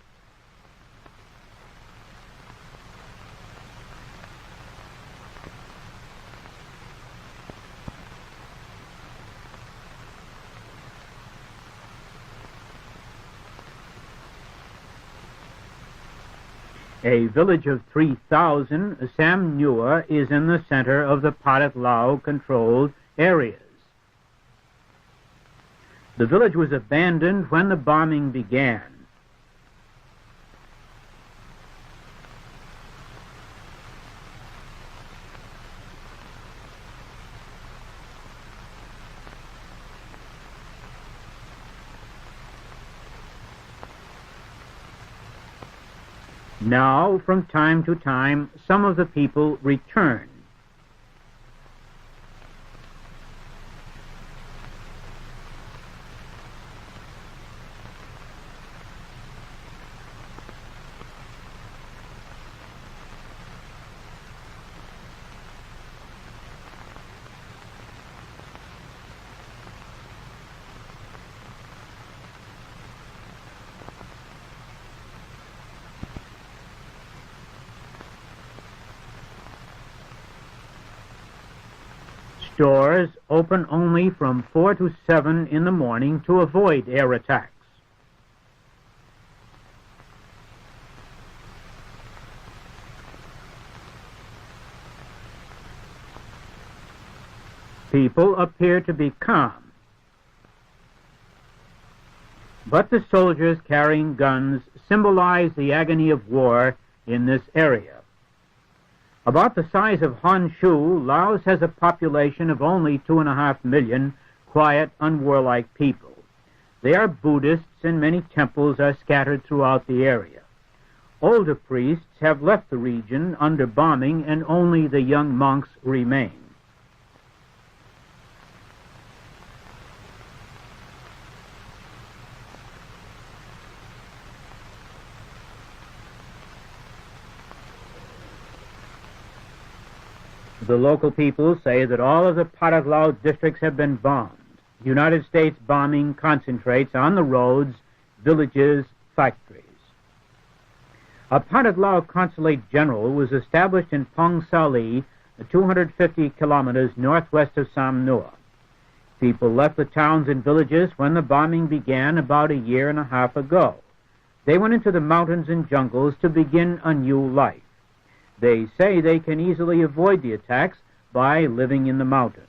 A village of 3,000, Sam Nua is in the center of the Pathet Lao controlled areas. The village was abandoned when the bombing began. Now, from time to time, some of the people return. Stores open only from 4 to 7 in the morning to avoid air attacks. People appear to be calm, but the soldiers carrying guns symbolize the agony of war in this area. About the size of Honshu, Laos has a population of only 2.5 million quiet, unwarlike people. They are Buddhists, and many temples are scattered throughout the area. Older priests have left the region under bombing, and only the young monks remain. The local people say that all of the Pathet Lao districts have been bombed. United States bombing concentrates on the roads, villages, factories. A Pathet Lao consulate general was established in Pong Sali, 250 kilometers northwest of Sam Nua. People left the towns and villages when the bombing began about a year and a half ago. They went into the mountains and jungles to begin a new life. They say they can easily avoid the attacks by living in the mountains.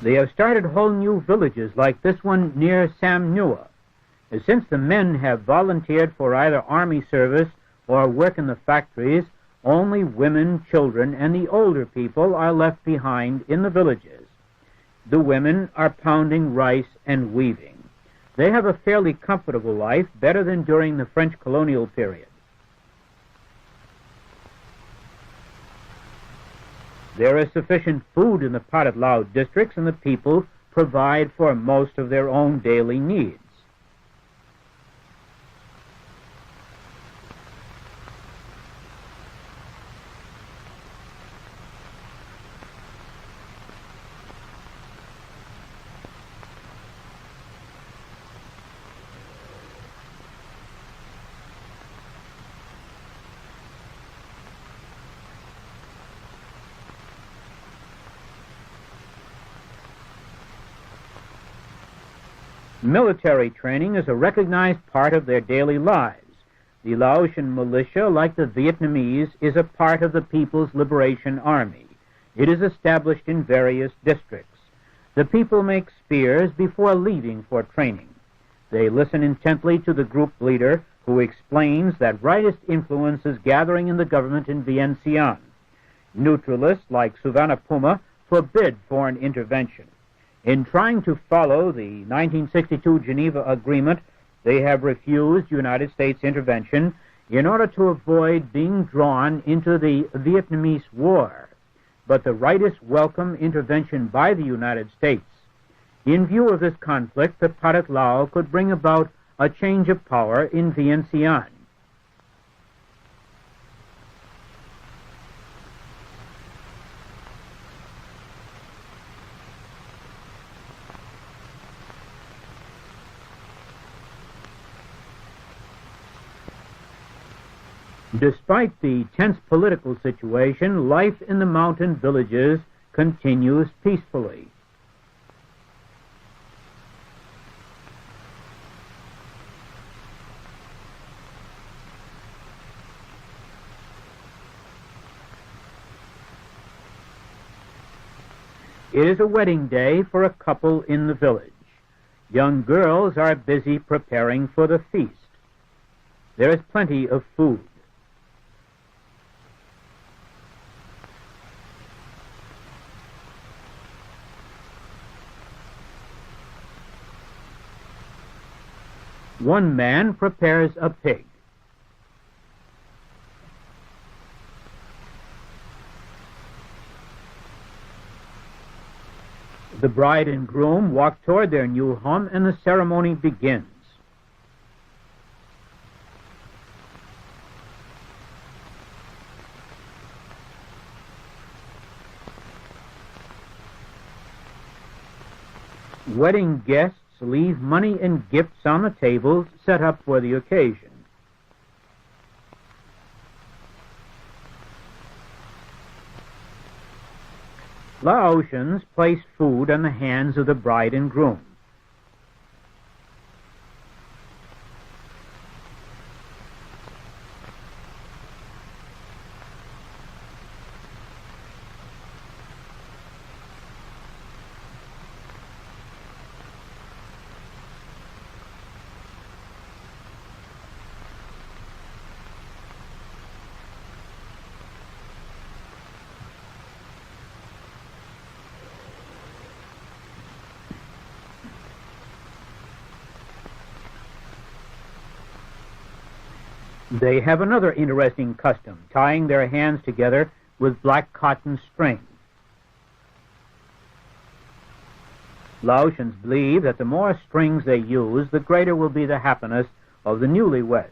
They have started whole new villages like this one near Samnua. Since the men have volunteered for either army service or work in the factories, only women, children, and the older people are left behind in the villages. The women are pounding rice and weaving. They have a fairly comfortable life, better than during the French colonial period. There is sufficient food in the Pathet Lao districts, and the people provide for most of their own daily needs. Military training is a recognized part of their daily lives. The Laotian militia, like the Vietnamese, is a part of the People's Liberation Army. It is established in various districts. The people make spears before leaving for training. They listen intently to the group leader, who explains that rightist influence is gathering in the government in Vientiane. Neutralists like Suvarnabhumi forbid foreign intervention. In trying to follow the 1962 Geneva Agreement, they have refused United States intervention in order to avoid being drawn into the Vietnamese War. But the rightists welcome intervention by the United States. In view of this conflict, the Pathet Lao could bring about a change of power in Vientiane. Despite the tense political situation, life in the mountain villages continues peacefully. It is a wedding day for a couple in the village. Young girls are busy preparing for the feast. There is plenty of food. One man prepares a pig. The bride and groom walk toward their new home, and the ceremony begins. Wedding guests leave money and gifts on the tables set up for the occasion. Laotians place food on the hands of the bride and groom. They have another interesting custom, tying their hands together with black cotton string. Laotians believe that the more strings they use, the greater will be the happiness of the newlyweds.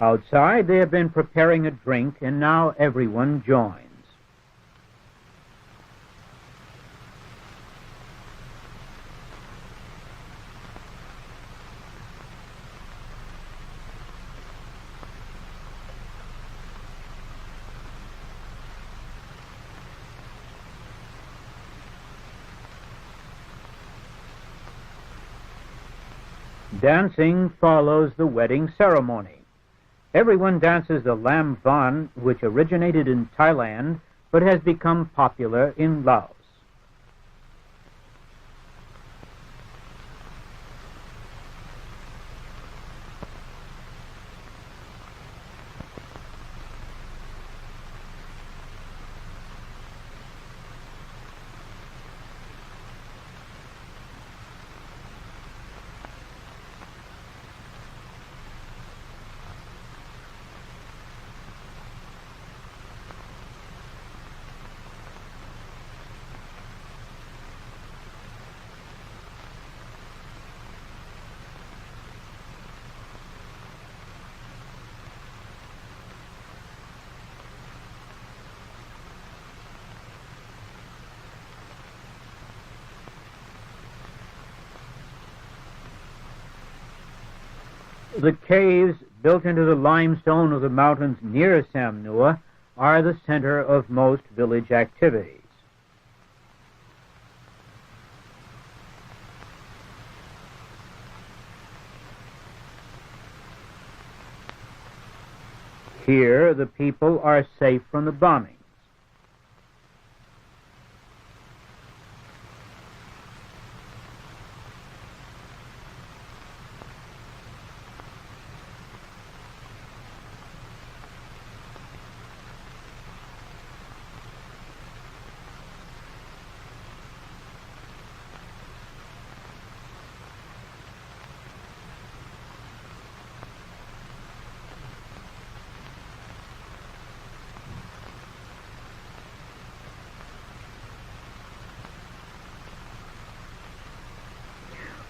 Outside, they have been preparing a drink, and now everyone joins. Dancing follows the wedding ceremony. Everyone dances the Lam Van, which originated in Thailand but has become popular in Laos. The caves built into the limestone of the mountains near Samnua are the center of most village activities. Here, the people are safe from the bombing.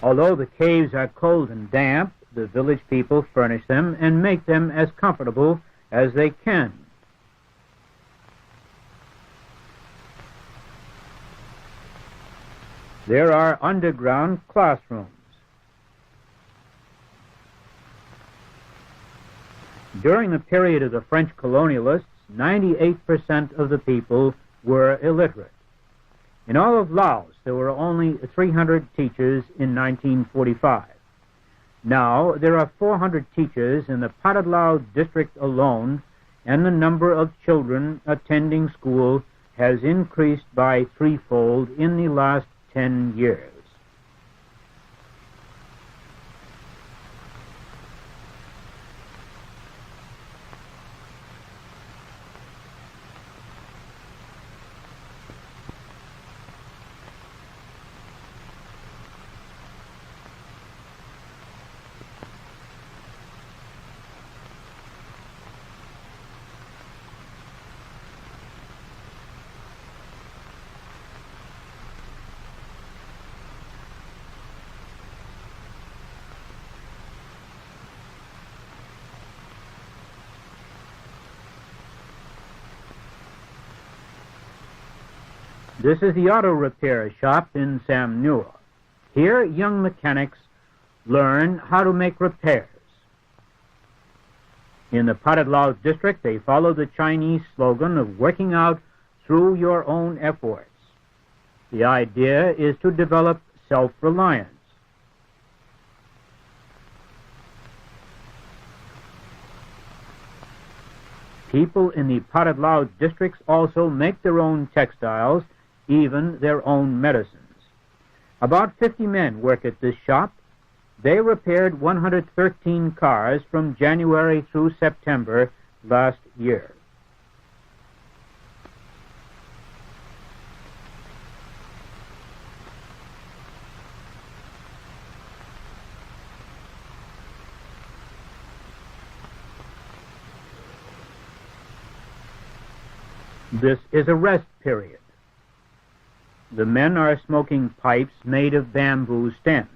Although the caves are cold and damp, the village people furnish them and make them as comfortable as they can. There are underground classrooms. During the period of the French colonialists, 98% of the people were illiterate. In all of Laos, there were only 300 teachers in 1945. Now, there are 400 teachers in the Pathet Lao district alone, and the number of children attending school has increased by threefold in the last 10 years. This is the auto repair shop in Samnua. Here, young mechanics learn how to make repairs. In the Pathet Lao district, they follow the Chinese slogan of working out through your own efforts. The idea is to develop self-reliance. People in the Pathet Lao districts also make their own textiles, even their own medicines. About 50 men work at this shop. They repaired 113 cars from January through September last year. This is a rest period. The men are smoking pipes made of bamboo stems.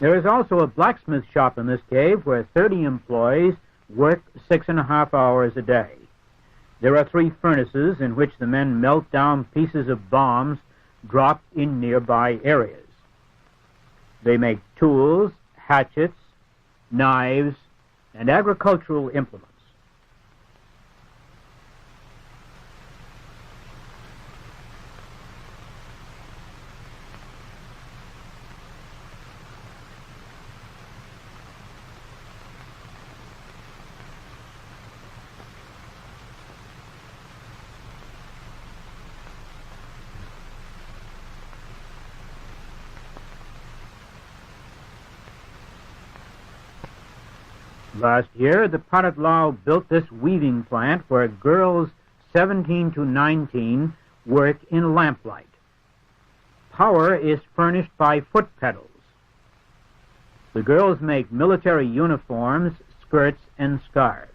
There is also a blacksmith shop in this cave where 30 employees work 6.5 hours a day. There are 3 furnaces in which the men melt down pieces of bombs dropped in nearby areas. They make tools, hatchets, knives, and agricultural implements. Last year, the Pathet Lao built this weaving plant where girls 17 to 19 work in lamplight. Power is furnished by foot pedals. The girls make military uniforms, skirts, and scarves.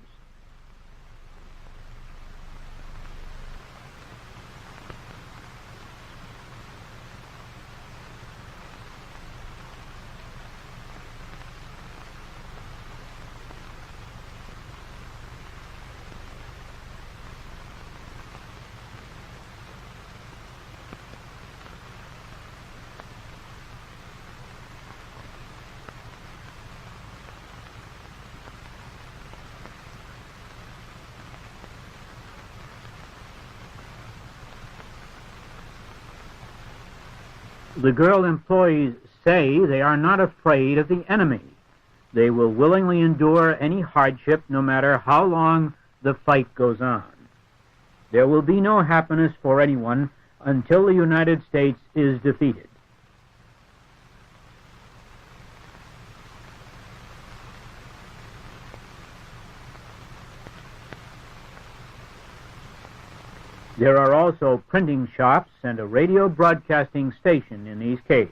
The girl employees say they are not afraid of the enemy. They will willingly endure any hardship no matter how long the fight goes on. There will be no happiness for anyone until the United States is defeated. There are also printing shops and a radio broadcasting station in these caves.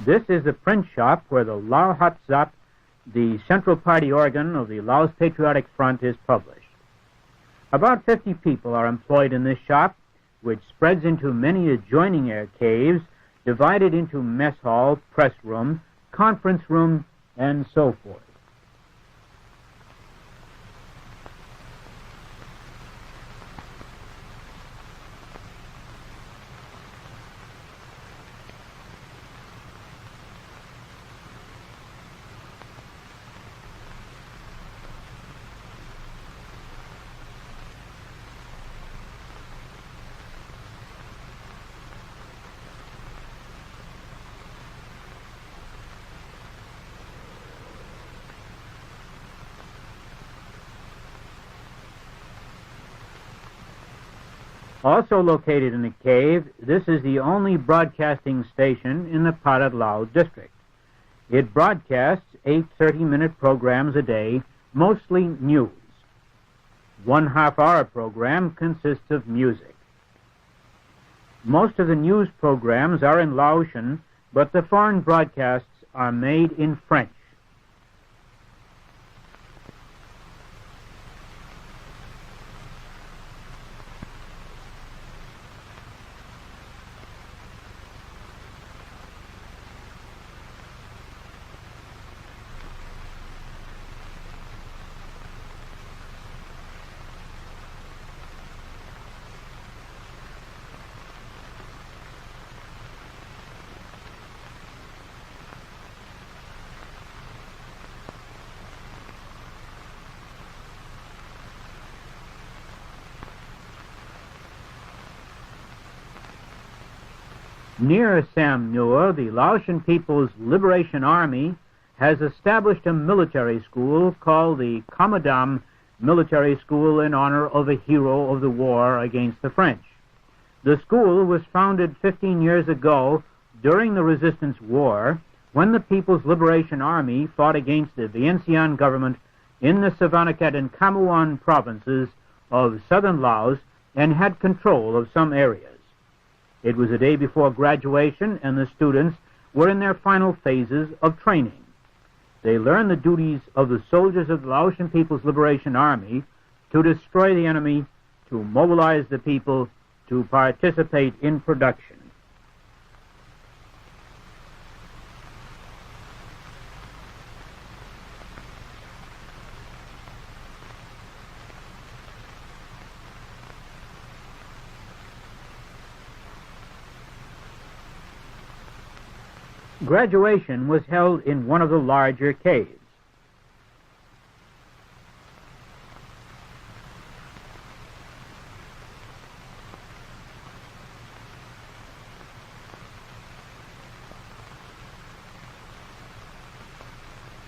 This is the print shop where the Lao Hat Zap, the Central Party organ of the Laos Patriotic Front, is published. About 50 people are employed in this shop, which spreads into many adjoining air caves, divided into mess hall, press room, conference room, and so forth. Also located in the cave, this is the only broadcasting station in the Pathet Lao district. It broadcasts 8 30-minute programs a day, mostly news. One half-hour program consists of music. Most of the news programs are in Laotian, but the foreign broadcasts are made in French. Near Sam Nur, the Laotian People's Liberation Army has established a military school called the Commandam Military School in honor of a hero of the war against the French. The school was founded 15 years ago during the Resistance War when the People's Liberation Army fought against the Vientiane government in the Savanakat and Khammouane provinces of southern Laos and had control of some areas. It was a day before graduation, and the students were in their final phases of training. They learned the duties of the soldiers of the Laotian People's Liberation Army to destroy the enemy, to mobilize the people, to participate in production. Graduation was held in one of the larger caves.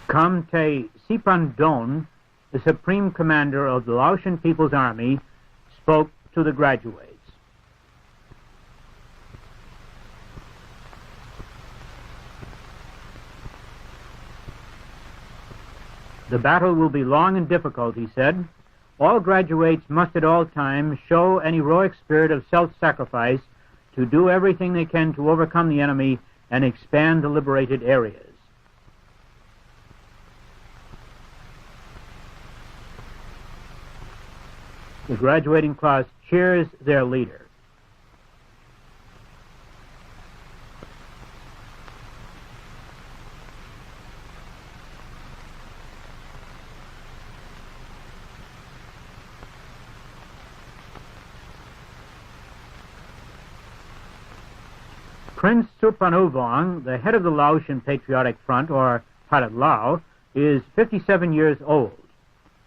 Kamte Sipandon, the Supreme Commander of the Laotian People's Army, spoke to the graduates. The battle will be long and difficult, he said. All graduates must at all times show an heroic spirit of self-sacrifice to do everything they can to overcome the enemy and expand the liberated areas. The graduating class cheers their leader. Prince Supanuvong, the head of the Laotian Patriotic Front, or Pathet Lao, is 57 years old.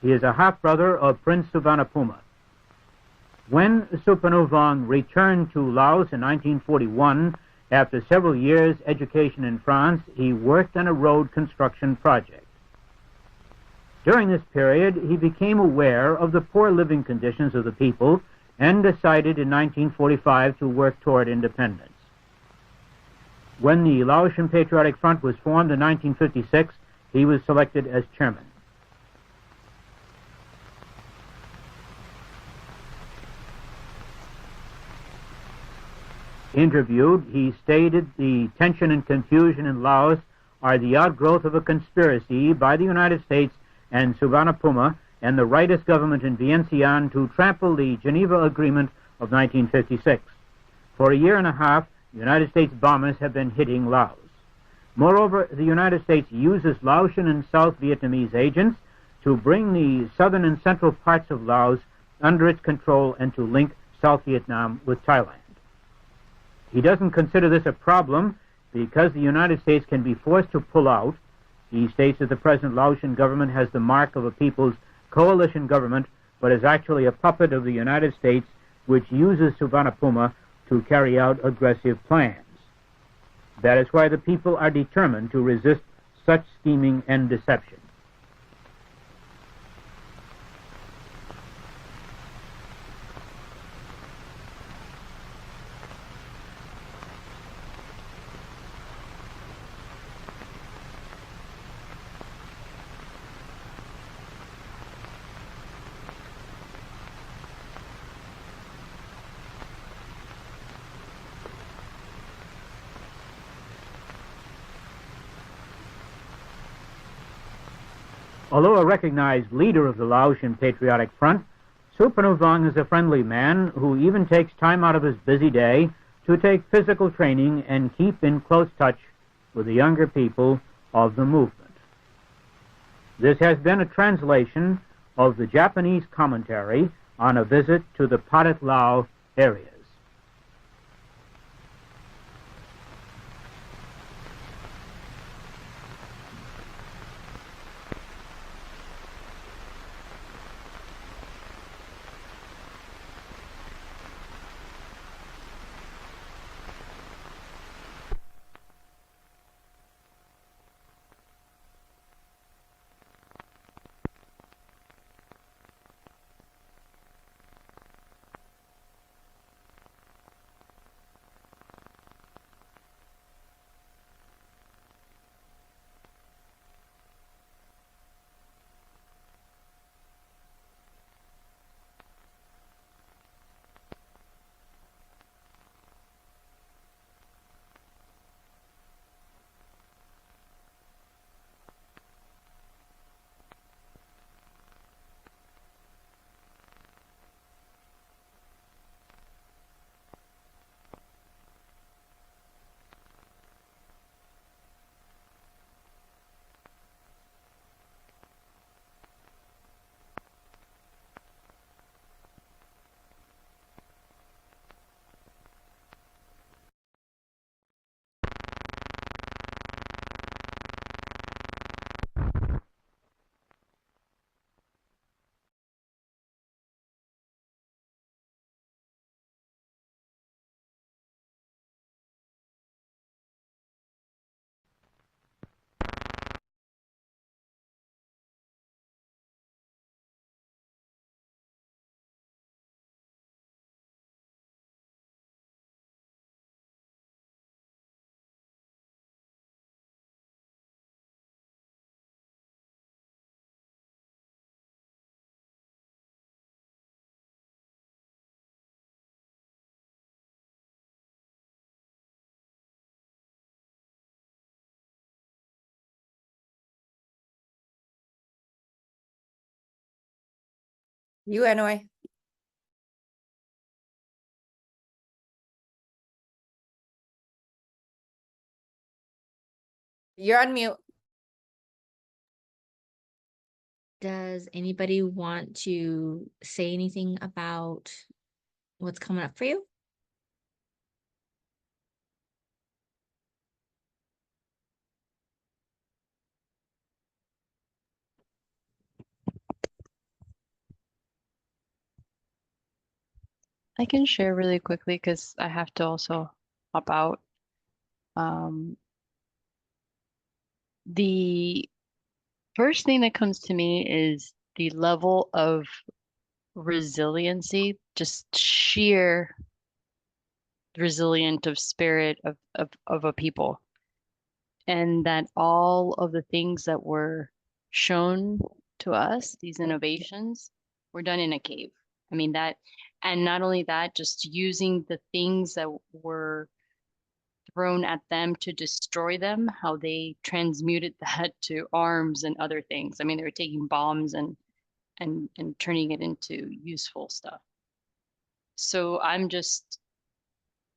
He is a half-brother of Prince Suvarnabhuma. When Supanuvong returned to Laos in 1941, after several years' education in France, he worked on a road construction project. During this period, he became aware of the poor living conditions of the people and decided in 1945 to work toward independence. When the Laotian Patriotic Front was formed in 1956, he was selected as chairman. Interviewed, he stated the tension and confusion in Laos are the outgrowth of a conspiracy by the United States and Suvarnabhuma and the rightist government in Vientiane to trample the Geneva Agreement of 1956. For a year and a half, United States bombers have been hitting Laos. Moreover, the United States uses Laotian and South Vietnamese agents to bring the southern and central parts of Laos under its control and to link South Vietnam with Thailand. He doesn't consider this a problem because the United States can be forced to pull out. He states that the present Laotian government has the mark of a people's coalition government, but is actually a puppet of the United States, which uses Suvarnabhuma to carry out aggressive plans. That is why the people are determined to resist such scheming and deception. Although a recognized leader of the Laotian Patriotic Front, Supanuvong is a friendly man who even takes time out of his busy day to take physical training and keep in close touch with the younger people of the movement. This has been a translation of the Japanese commentary on a visit to the Pathet Lao area. You anyway. You're on mute. Does anybody want to say anything about what's coming up for you? I can share really quickly because I have to also hop out. The first thing that comes to me is the level of resiliency, just sheer resilient of spirit of a people. And that all of the things that were shown to us, these innovations, were done in a cave. I mean, that, and not only that, just using the things that were thrown at them to destroy them, how they transmuted that to arms and other things. I mean, they were taking bombs and turning it into useful stuff. So I'm just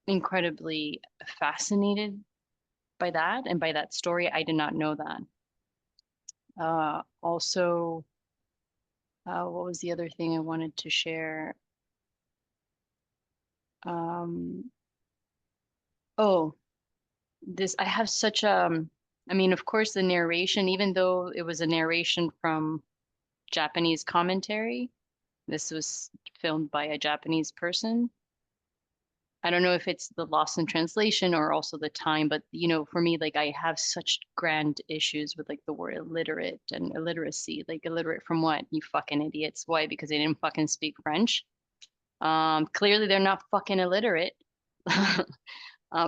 incredibly fascinated by that and by that story. I did not know that. Also, what was the other thing I wanted to share? Oh, this, I have such I mean, of course, the narration, even though it was a narration from Japanese commentary, this was filmed by a Japanese person. I don't know if it's the loss in translation or also the time, but you know, for me, like I have such grand issues with like the word illiterate and illiteracy. Like illiterate from what? You fucking idiots. Why? Because they didn't fucking speak French. Clearly they're not fucking illiterate.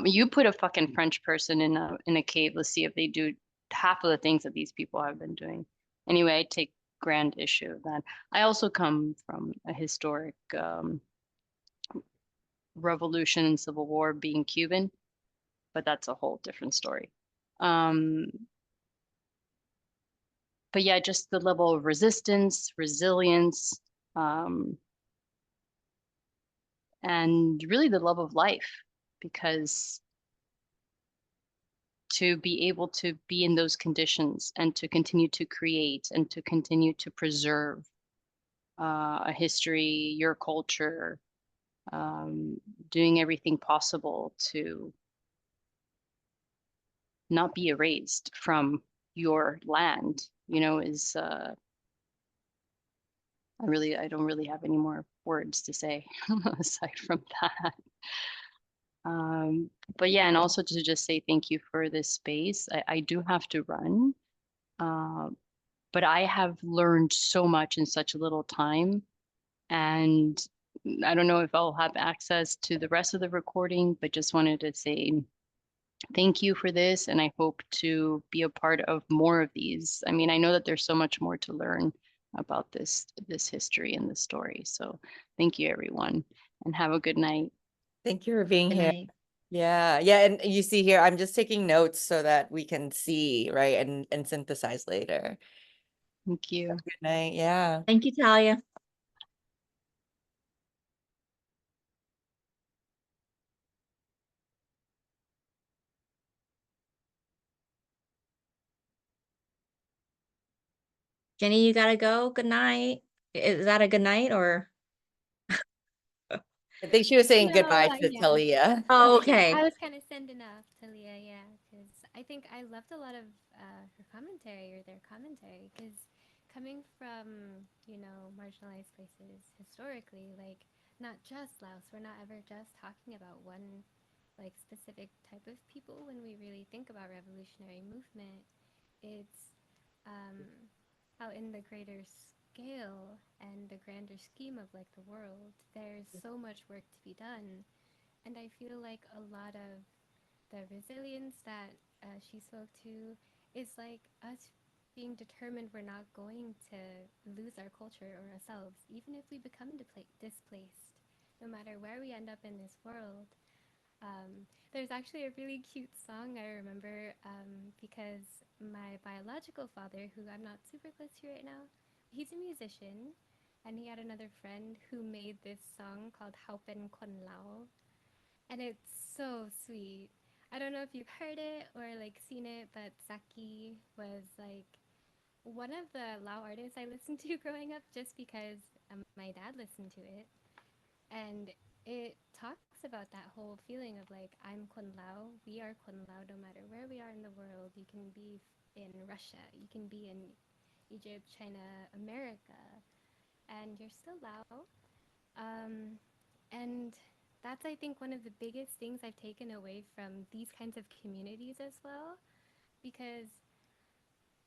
You put a fucking French person in a cave, let's see if they do half of the things that these people have been doing. Anyway, I take grand issue of that. I also come from a historic revolution and civil war being Cuban, but that's a whole different story. Um, but yeah, just the level of resistance, resilience, and really the love of life, because to be able to be in those conditions and to continue to create and to continue to preserve a history, your culture, doing everything possible to not be erased from your land, you know, is I don't really have any more words to say aside from that. But yeah, and also to just say thank you for this space. I do have to run, but I have learned so much in such a little time. And I don't know if I'll have access to the rest of the recording, but just wanted to say thank you for this. And I hope to be a part of more of these. I mean, I know that there's so much more to learn about this history and this story. So thank you, everyone, and have a good night. Thank you for being Good here. night. Yeah, yeah, and you see here, I'm just taking notes so that we can see, right, and synthesize later. Thank you. Good night. Yeah. Thank you, Talia. Jenny, you gotta go. Good night. Is that a good night or? I think she was saying No, goodbye to yeah. Talia. Oh, I okay. was kind of sending off Talia, yeah, because I think I loved a lot of her commentary or their commentary, because coming from, you know, marginalized places historically, like not just Laos, we're not ever just talking about one like specific type of people when we really think about revolutionary movement. It's how in the greater scale and the grander scheme of like the world, there's so much work to be done. And I feel like a lot of the resilience that she spoke to is like us being determined we're not going to lose our culture or ourselves, even if we become displaced, no matter where we end up in this world. There's actually a really cute song I remember because my biological father, who I'm not super close to right now, he's a musician, and he had another friend who made this song called Haupen Kon Lao, and it's so sweet. I don't know if you've heard it or like seen it, but Saki was like one of the Lao artists I listened to growing up just because my dad listened to it. And it talks about that whole feeling of like, I'm Kun Lao, we are Kun Lao no matter where we are in the world. You can be in Russia, you can be in Egypt, China, America, and you're still Lao. And that's, I think, one of the biggest things I've taken away from these kinds of communities as well, because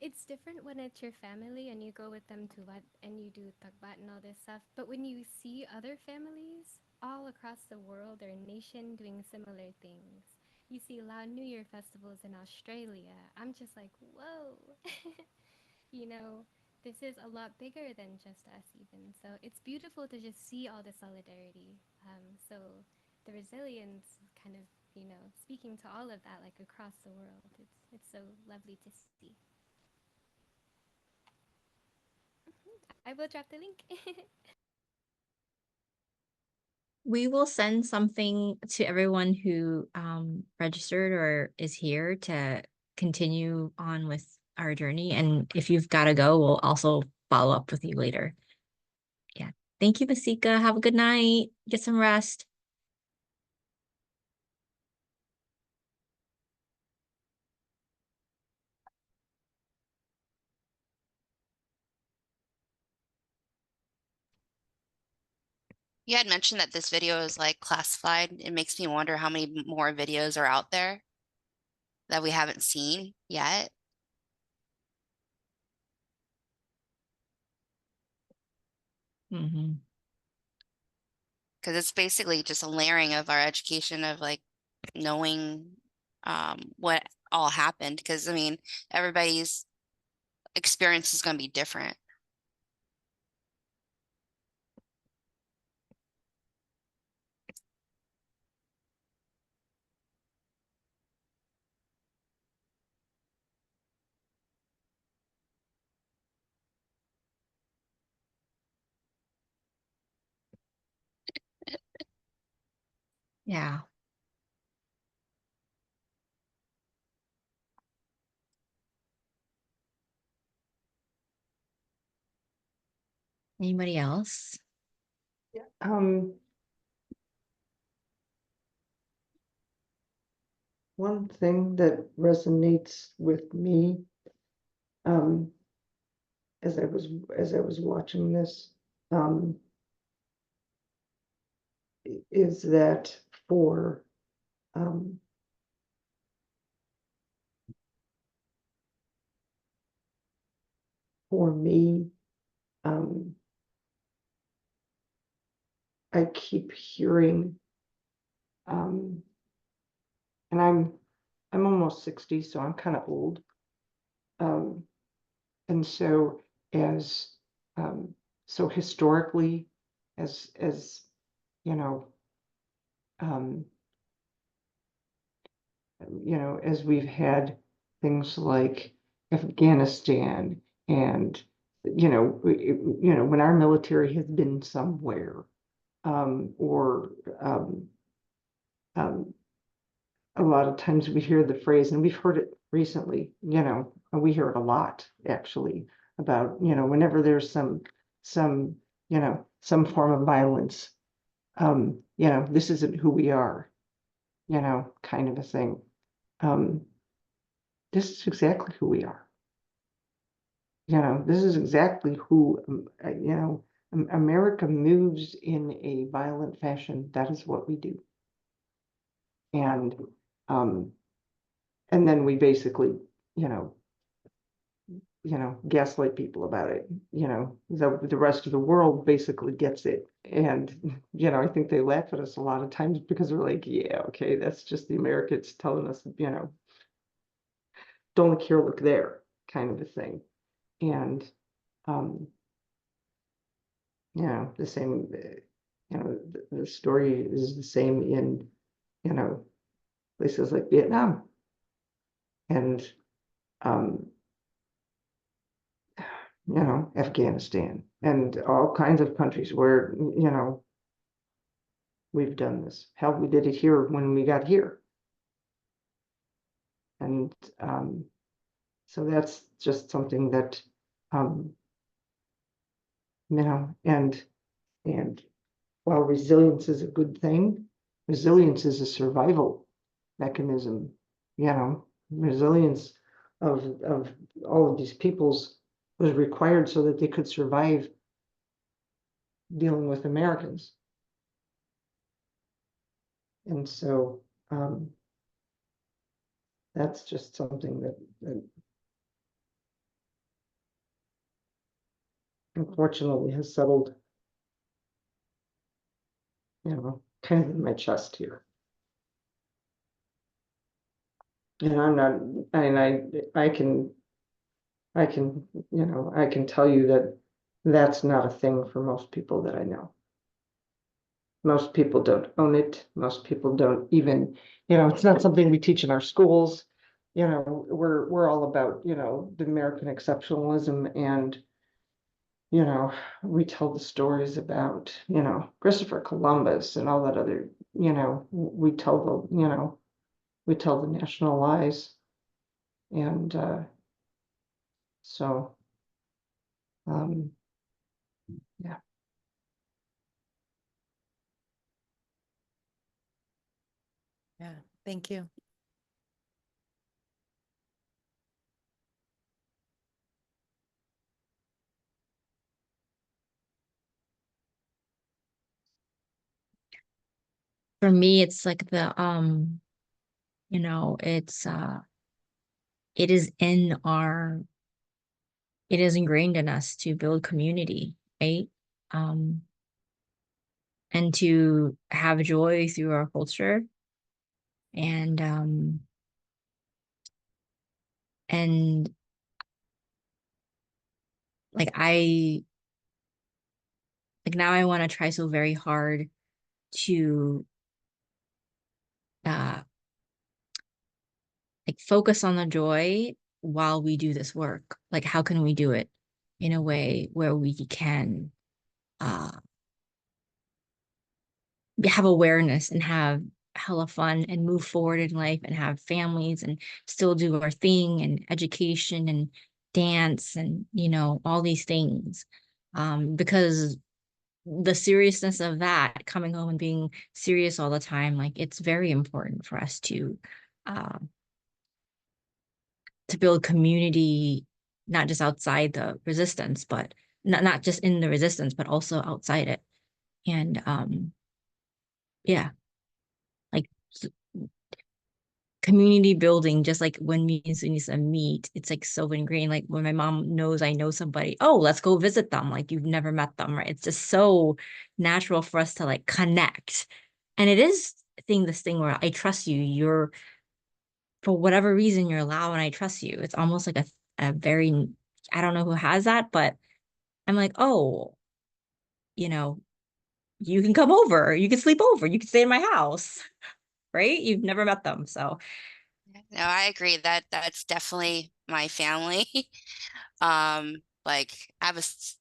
it's different when it's your family and you go with them to what and you do takbat and all this stuff. But when you see other families all across the world or nation doing similar things, you see Lao New Year festivals in Australia. I'm just like, whoa, you know, this is a lot bigger than just us even. So it's beautiful to just see all the solidarity. So the resilience kind of, speaking to all of that, like across the world, it's so lovely to see. I will drop the link. We will send something to everyone who registered or is here to continue on with our journey. And if you've got to go, we'll also follow up with you later. Yeah. Thank you, Masika. Have a good night. Get some rest. You had mentioned that this video is like classified. It makes me wonder how many more videos are out there that we haven't seen yet. Mhm. Because it's basically just a layering of our education of like knowing what all happened. Because I mean, everybody's experience is going to be different. Yeah. Anybody else? One thing that resonates with me, as I was watching this, is that um, for me, I keep hearing, and I'm almost 60, so I'm kind of old. And so as so historically, as you know, as we've had things like Afghanistan, and when our military has been somewhere, or a lot of times we hear the phrase, and we've heard it recently, and we hear it a lot actually, about, whenever there's some, some form of violence, this isn't who we are, kind of a thing. This is exactly who we are. This is exactly who, America moves in a violent fashion. That is what we do. And then we basically, gaslight people about it. The rest of the world basically gets it. And, I think they laugh at us a lot of times because we're like, yeah, okay, that's just the Americans telling us, don't look here, look there, kind of a thing. And, the same, the story is the same in, places like Vietnam. And, Afghanistan, and all kinds of countries where, you know, we've done this. Hell, we did it here when we got here. And so that's just something that, you know, and while resilience is a good thing, resilience is a survival mechanism, you know, resilience of all of these peoples was required so that they could survive dealing with Americans. And so that's just something that unfortunately has settled, you know, kind of in my chest here. And I'm not, and I can, you know, I can tell you that that's not a thing for most people that I know. Most people don't own it. Most people don't even, you know, it's not something we teach in our schools. You know, we're all about, you know, the American exceptionalism, and, you know, we tell the stories about, you know, Christopher Columbus and all that other, you know, we tell the, you know, we tell the national lies. And so yeah. Yeah, thank you. For me, it's like the you know, it is in our it is ingrained in us to build community, right? Um, and to have joy through our culture, and and like now I want to try so very hard to uh like focus on the joy while we do this work. Like, how can we do it in a way where we can uh have awareness and have hella fun and move forward in life and have families and still do our thing and education and dance and, you know, all these things. Because the seriousness of that, coming home and being serious all the time, like, it's very important for us uh, to build community, not just outside the resistance, but not just in the resistance, but also outside it. And yeah, like, community building, just like when me and Sunisa meet, it's like so ingrained. Like, when my mom knows I know somebody, oh, let's go visit them. Like, you've never met them, right? It's just so natural for us to like connect. And it is this thing where I trust you. You're, for whatever reason, you're loud and I trust you. It's almost like a very, I don't know who has that, but I'm like, oh, you know, you can come over, you can sleep over, you can stay in my house, right? You've never met them. So No, I agree that that's definitely my family. Like I was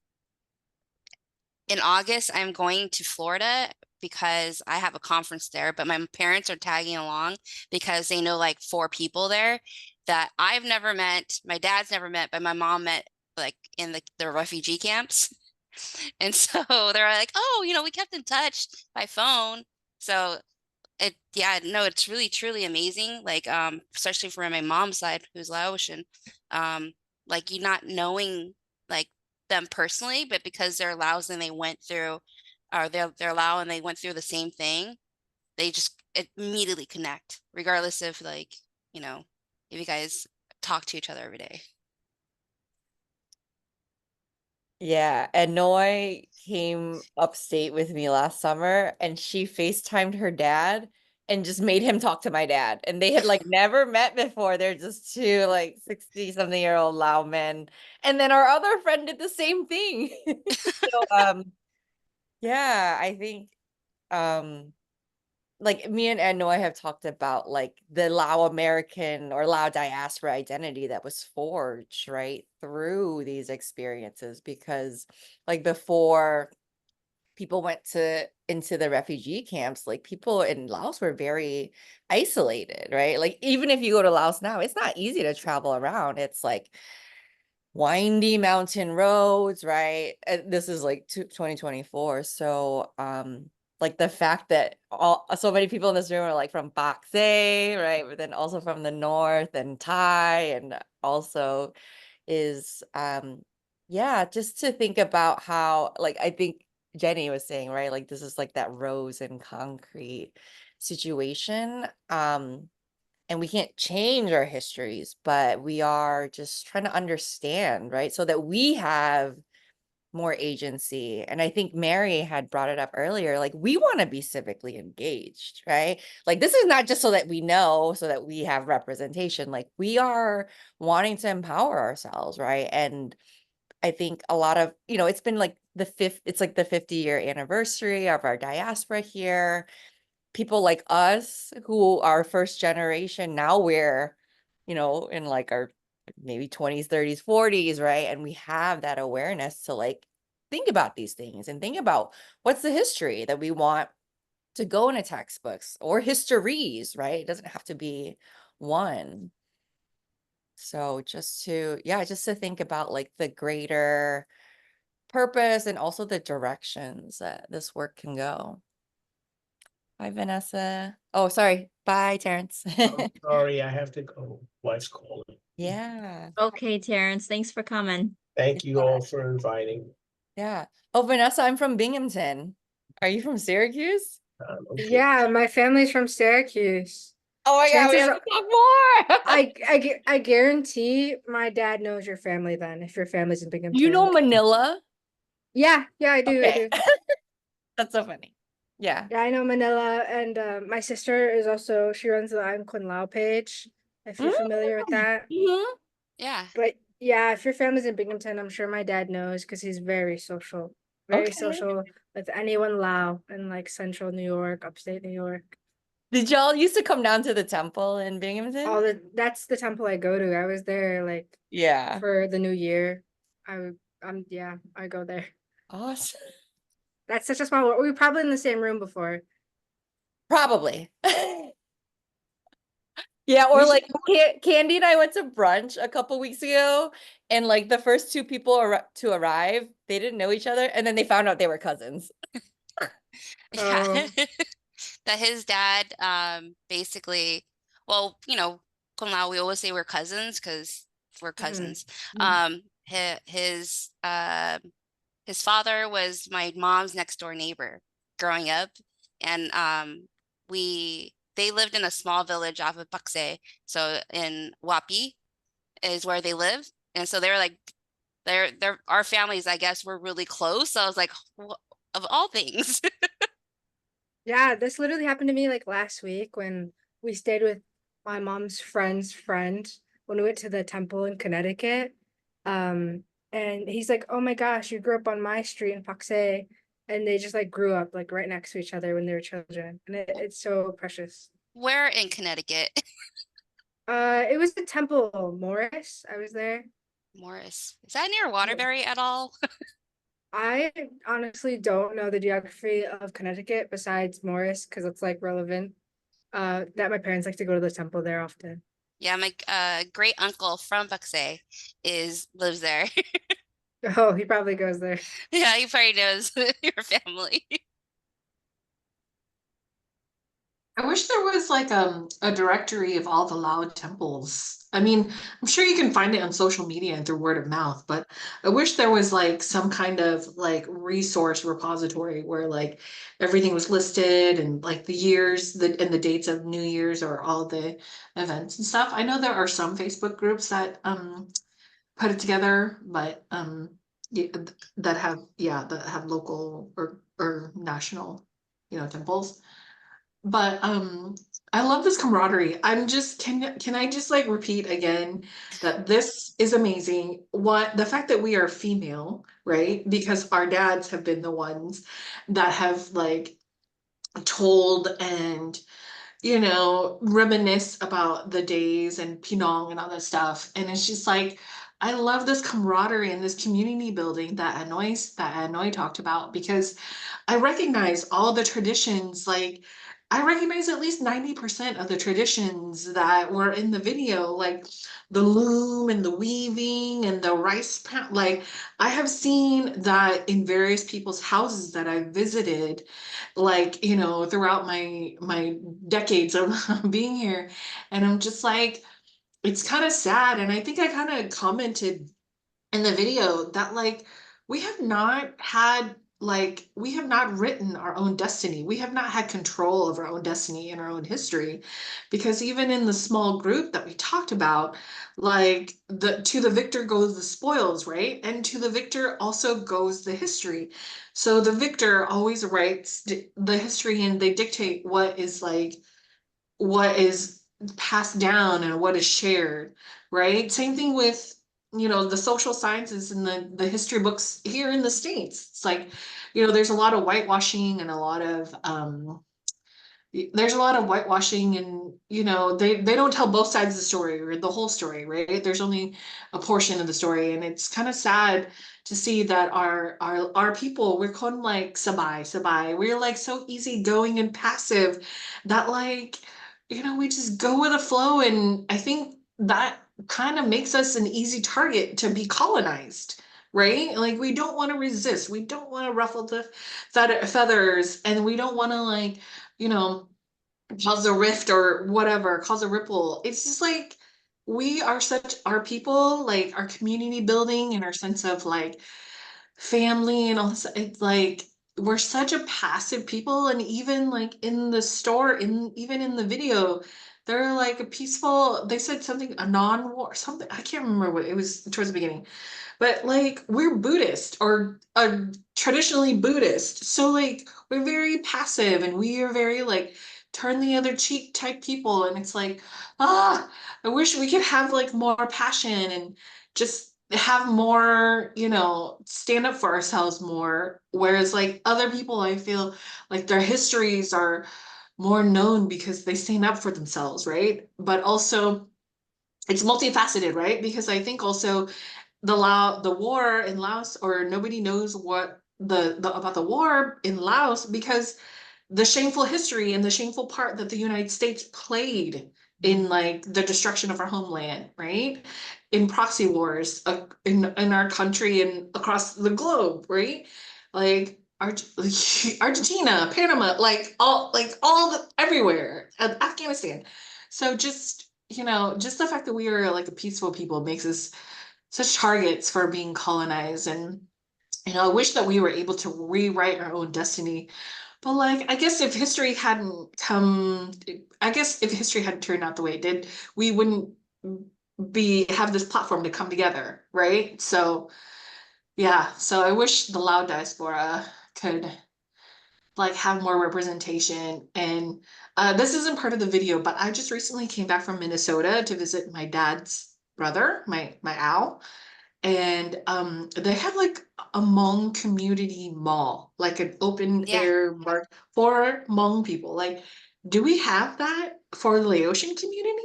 in August, I'm going to Florida because I have a conference there, but my parents are tagging along because they know like four people there that I've never met, my dad's never met, but my mom met like in the refugee camps. And so they're like, oh, you know, we kept in touch by phone. So yeah, no, it's really truly amazing. Like, especially for my mom's side, who's Laotian, um, like you not knowing like them personally, but because they're Laos and they went through, or they're Lao and they went through the same thing, they just immediately connect, regardless of like, you know, if you guys talk to each other every day. Yeah, and Noi came upstate with me last summer and she FaceTimed her dad and just made him talk to my dad. And they had like never met before. They're just two like 60-something-year-old Lao men. And then our other friend did the same thing. So yeah, I think like me and Noah have talked about like the Lao American or Lao diaspora identity that was forged, right, through these experiences. Because like before people went into the refugee camps, like people in Laos were very isolated, right? Like even if you go to Laos now, it's not easy to travel around. It's like windy mountain roads, right? This is like 2024. So like the fact that so many people in this room are like from Pakse, right? But then also from the north and Thai, and also is yeah, just to think about how, like, I think Jenny was saying, right? Like this is like that rose and concrete situation. And we can't change our histories, but we are just trying to understand, right? So that we have more agency. And I think Mary had brought it up earlier, like we want to be civically engaged, right? Like this is not just so that we know, so that we have representation, like we are wanting to empower ourselves, right? And I think a lot of, it's been like it's like the 50-year anniversary of our diaspora here. People like us who are first generation, now we're, in like our maybe 20s, 30s, 40s, right? And we have that awareness to like think about these things and think about what's the history that we want to go into textbooks or histories, right? It doesn't have to be one. So just to think about like the greater purpose and also the directions that this work can go. Bye, Vanessa. Oh, sorry. Bye, Terrence. I'm sorry, I have to go. Wife's calling. Yeah. Okay, Terrence, thanks for coming. Thank you all for inviting. Yeah. Oh, Vanessa, I'm from Binghamton. Are you from Syracuse? Okay. Yeah, my family's from Syracuse. Oh my God, we Chances have are, to talk more. I guarantee my dad knows your family then, if your family's in You know Binghamton. Manila? Yeah, I do. Okay. That's so funny. Yeah. Yeah, I know Manila, and my sister is also, she runs the I'm Kun Lao page, if you're familiar with that. Mhm. Yeah. But yeah, if your family's in Binghamton, I'm sure my dad knows because he's very Okay. social with anyone Lao in like central New York, upstate New York. Did y'all used to come down to the temple in Binghamton? That's the temple I go to. I was there like Yeah. for the new year. I go there. Awesome. That's such a small world. We were probably in the same room before. Probably. Yeah, or like Candy and I went to brunch a couple weeks ago, and like the first two people to arrive, they didn't know each other, and then they found out they were cousins. Yeah. That his dad basically, well, Kung Lao, we always say we're cousins because we're cousins. His father was my mom's next door neighbor growing up, and they lived in a small village off of Pakse. So in Wapi is where they lived. And so they were like, our families, I guess, were really close. So I was like, of all things. Yeah, this literally happened to me like last week when we stayed with my mom's friend's friend when we went to the temple in Connecticut. And he's like, "Oh my gosh, you grew up on my street in Paxe." And they just like grew up like right next to each other when they were children. And it's so precious. Where in Connecticut? It was the Temple Morris. I was there. Morris. Is that near Waterbury at all? I honestly don't know the geography of Connecticut besides Morris because it's like relevant. That my parents like to go to the temple there often. Yeah, my great uncle from Pakse lives there. Oh, he probably goes there. Yeah, he probably knows your family. I wish there was like a directory of all the Lao temples. I mean, I'm sure you can find it on social media and through word of mouth, but I wish there was like some kind of like resource repository where like everything was listed and like the years and the dates of New Year's or all the events and stuff. I know there are some Facebook groups that put it together, but that have local or national, temples. But I love this camaraderie. I'm just can I just like repeat again that this is amazing. What the fact that we are female, right? Because our dads have been the ones that have like told and reminisce about the days and Pinong and all that stuff. And it's just like, I love this camaraderie and this community building that Hanoi talked about, because I recognize all the traditions. Like, I recognize at least 90% of the traditions that were in the video, like the loom and the weaving and the rice pan. Like, I have seen that in various people's houses that I visited, like, throughout my decades of being here. And I'm just like, it's kind of sad. And I think I kind of commented in the video that, like, we have not written our own destiny. We have not had control of our own destiny and our own history, because even in the small group that we talked about, like, the to the victor goes the spoils, right? And to the victor also goes the history. So the victor always writes the history, and they dictate what is passed down and what is shared, right? Same thing with, the social sciences and the history books here in the States. It's like, there's a lot of whitewashing and there's a lot of whitewashing, and they don't tell both sides of the story or the whole story, right? There's only a portion of the story, and it's kind of sad to see that our people, we're called like sabay, we're like so easygoing and passive that, like, we just go with the flow. And I think that kind of makes us an easy target to be colonized, right? Like, we don't want to resist, we don't want to ruffle the feathers, and we don't want to, like, you know, cause a rift or whatever, cause a ripple. It's just like, we are such our people, like our community building and our sense of like family and all this. It's like, we're such a passive people. And even like in the store, even in the video, they're like a peaceful, they said something, a non-war, something, I can't remember what it was towards the beginning. But like, we're Buddhist or traditionally Buddhist. So like, we're very passive, and we are very like turn the other cheek type people. And it's like, I wish we could have like more passion and just have more, stand up for ourselves more. Whereas like other people, I feel like their histories are more known because they stand up for themselves, right? But also, it's multifaceted, right? Because I think also the war in Laos, or nobody knows what the about the war in Laos, because the shameful history and the shameful part that the United States played in like the destruction of our homeland, right? In proxy wars in our country and across the globe, right? Like Argentina, Panama, everywhere, Afghanistan. So just the fact that we are like a peaceful people makes us such targets for being colonized. And I wish that we were able to rewrite our own destiny. But like, I guess if history hadn't turned out the way it did, we wouldn't have this platform to come together, right? So yeah, so I wish the Lao diaspora could like have more representation. And this isn't part of the video, but I just recently came back from Minnesota to visit my dad's brother, my owl. And they have like a Hmong community mall, like an open Yeah. air market for Hmong people. Like, do we have that for the Laotian community?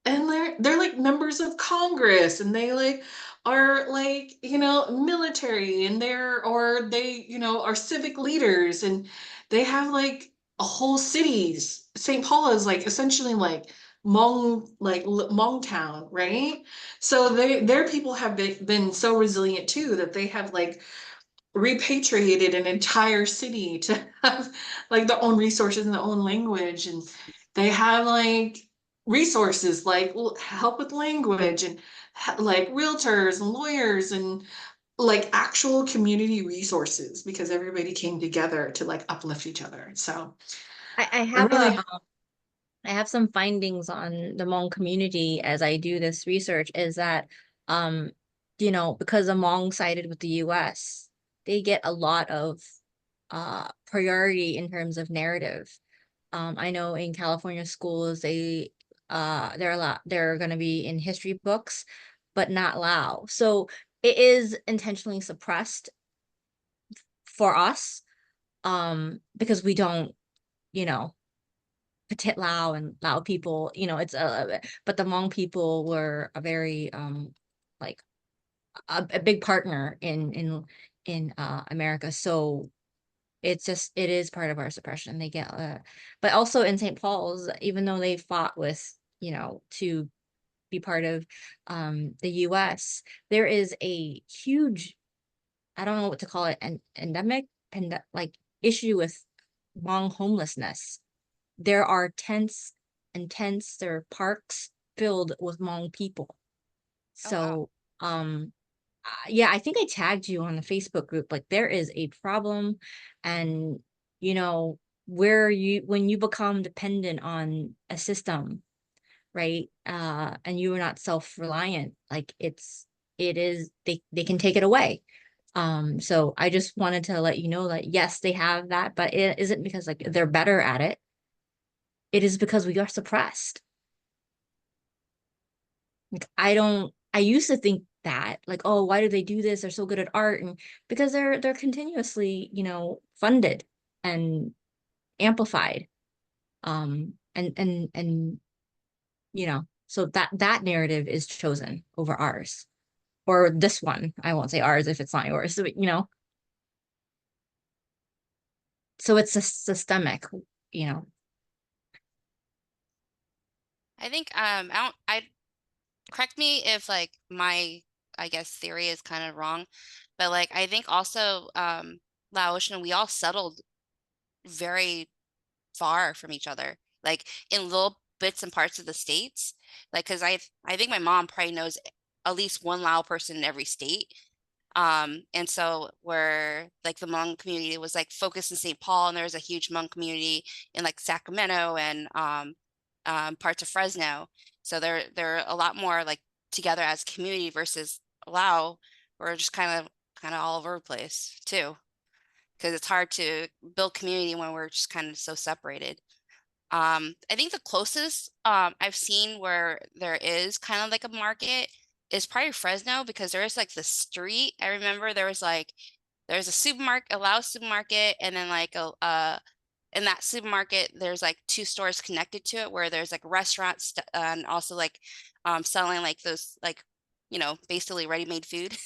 And they're like members of Congress, and they like are like, military, and they are civic leaders, and they have like a whole cities. St. Paul is like essentially like Hmong town, right? So their people have been so resilient too, that they have like repatriated an entire city to have like their own resources and their own language. And they have like resources like help with language, and like realtors and lawyers, and like actual community resources, because everybody came together to like uplift each other. So I I have really I have some findings on the Hmong community as I do this research, is that um because the Hmong sided with the US, they get a lot of priority in terms of narrative. I know in California schools, they're gonna be in history books, but not Lao. So it is intentionally suppressed for us, because we don't you know, Pathet Lao and Lao people, it's but the Hmong people were a very like a big partner in America. So it is part of our suppression. They get but also in St. Paul's, even though they fought with, to be part of the US, there is a huge, I don't know what to call it, an endemic and like issue with Hmong homelessness. There are tents and tents, there are parks filled with Hmong people. Oh, wow. So, yeah, I think I tagged you on the Facebook group. Like there is a problem, and you know, when you become dependent on a system, right? And you are not self-reliant, like they can take it away. So I just wanted to let you know that yes, they have that, but it isn't because like they're better at it. It is because we are suppressed. Like I used to think that like, oh, why do they do this? They're so good at art, and because they're continuously, funded and amplified. And so that narrative is chosen over ours. Or this one. I won't say ours if it's not yours. So it's a systemic, you know. I think I correct me if like my I guess theory is kind of wrong, but like I think also Laotian, we all settled very far from each other, like in little bits and parts of the states. Like, because I think my mom probably knows at least one Lao person in every state. And so where like the Hmong community was like focused in St. Paul, and there was a huge Hmong community in like Sacramento and parts of Fresno. So they're a lot more like together as community versus Lao. We're just kind of all over the place too, because it's hard to build community when we're just kind of so separated. I think the closest I've seen where there is kind of like a market is probably Fresno, because there is like the street. I remember there's a supermarket, a Lao supermarket, and then like in that supermarket there's like two stores connected to it where there's like restaurants and also like selling like those like basically ready-made food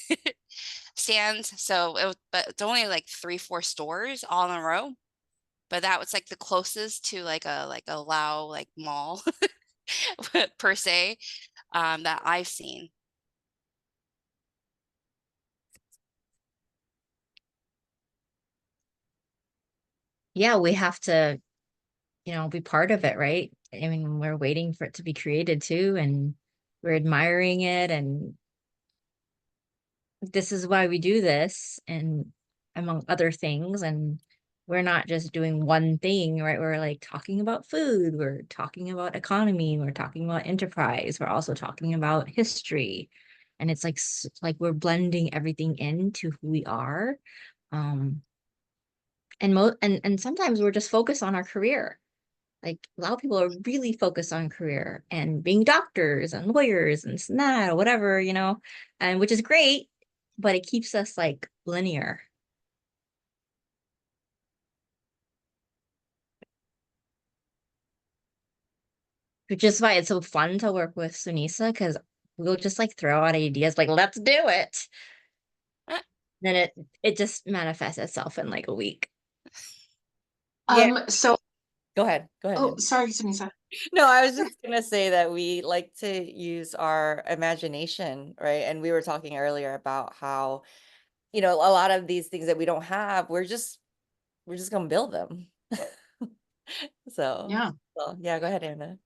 stands. So but it's only like 3-4 stores all in a row, but that was like the closest to like a Lao like mall per se that I've seen. Yeah, we have to, be part of it, right? I mean, we're waiting for it to be created too, and we're admiring it, and this is why we do this, and among other things. And we're not just doing one thing, right? We're like talking about food, we're talking about economy, we're talking about enterprise, we're also talking about history. And it's like we're blending everything into who we are. And sometimes we're just focused on our career. Like a lot of people are really focused on career and being doctors and lawyers and that or whatever, and which is great, but it keeps us like linear. Which is why it's so fun to work with Sunisa, because we'll just like throw out ideas like, let's do it. Uh, Then it just manifests itself in like a week. Yeah, So go ahead. Go ahead. oh, Anna. sorry, Sunisa. No, I was just gonna say that we like to use our imagination, right? And we were talking earlier about how, a lot of these things that we don't have, we're just gonna build them. So, Yeah. Yeah, go ahead, Anna.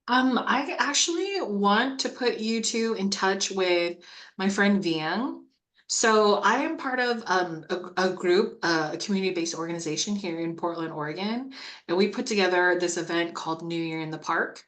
I actually want to put you two in touch with my friend Vian. So I am part of a group, a community-based organization here in Portland, Oregon, and we put together this event called New Year in the Park.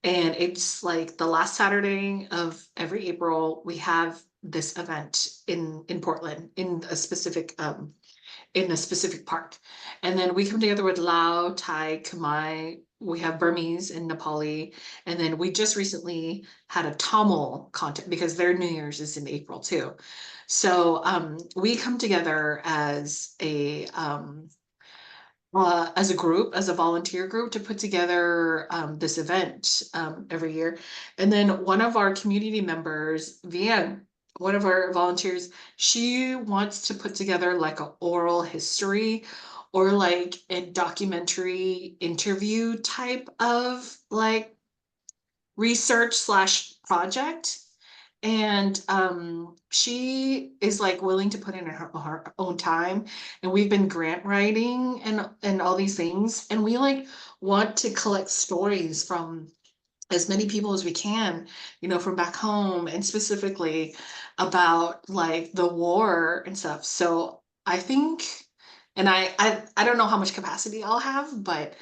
And it's like the last Saturday of every April, we have this event in Portland in a specific park. And then we come together with Lao, Thai, Khmer. We have Burmese and Nepali. And then we just recently had a Tamil contest because their New Year's is in April too. So we come together as as a group, as a volunteer group, to put together this event every year. And then one of our community members, Vian, one of our volunteers, she wants to put together like an oral history or like a documentary interview type of like research slash project. And she is like willing to put in her own time, and we've been grant writing and all these things, and we like want to collect stories from as many people as we can, from back home, and specifically about like the war and stuff. So I think, and I don't know how much capacity I'll have, but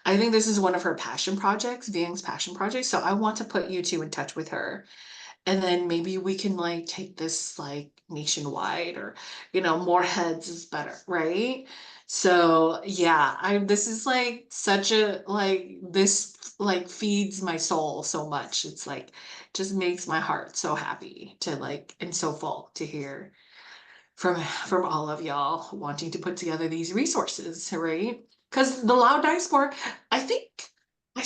I think this is one of her passion projects, Viang's passion project. So I want to put you two in touch with her, and then maybe we can like take this like nationwide, or more heads is better, right? So yeah, I this is like such a like this like feeds my soul so much. It's like just makes my heart so happy to like, and so full to hear from all of y'all wanting to put together these resources, right? Because the Lao diaspora, I think I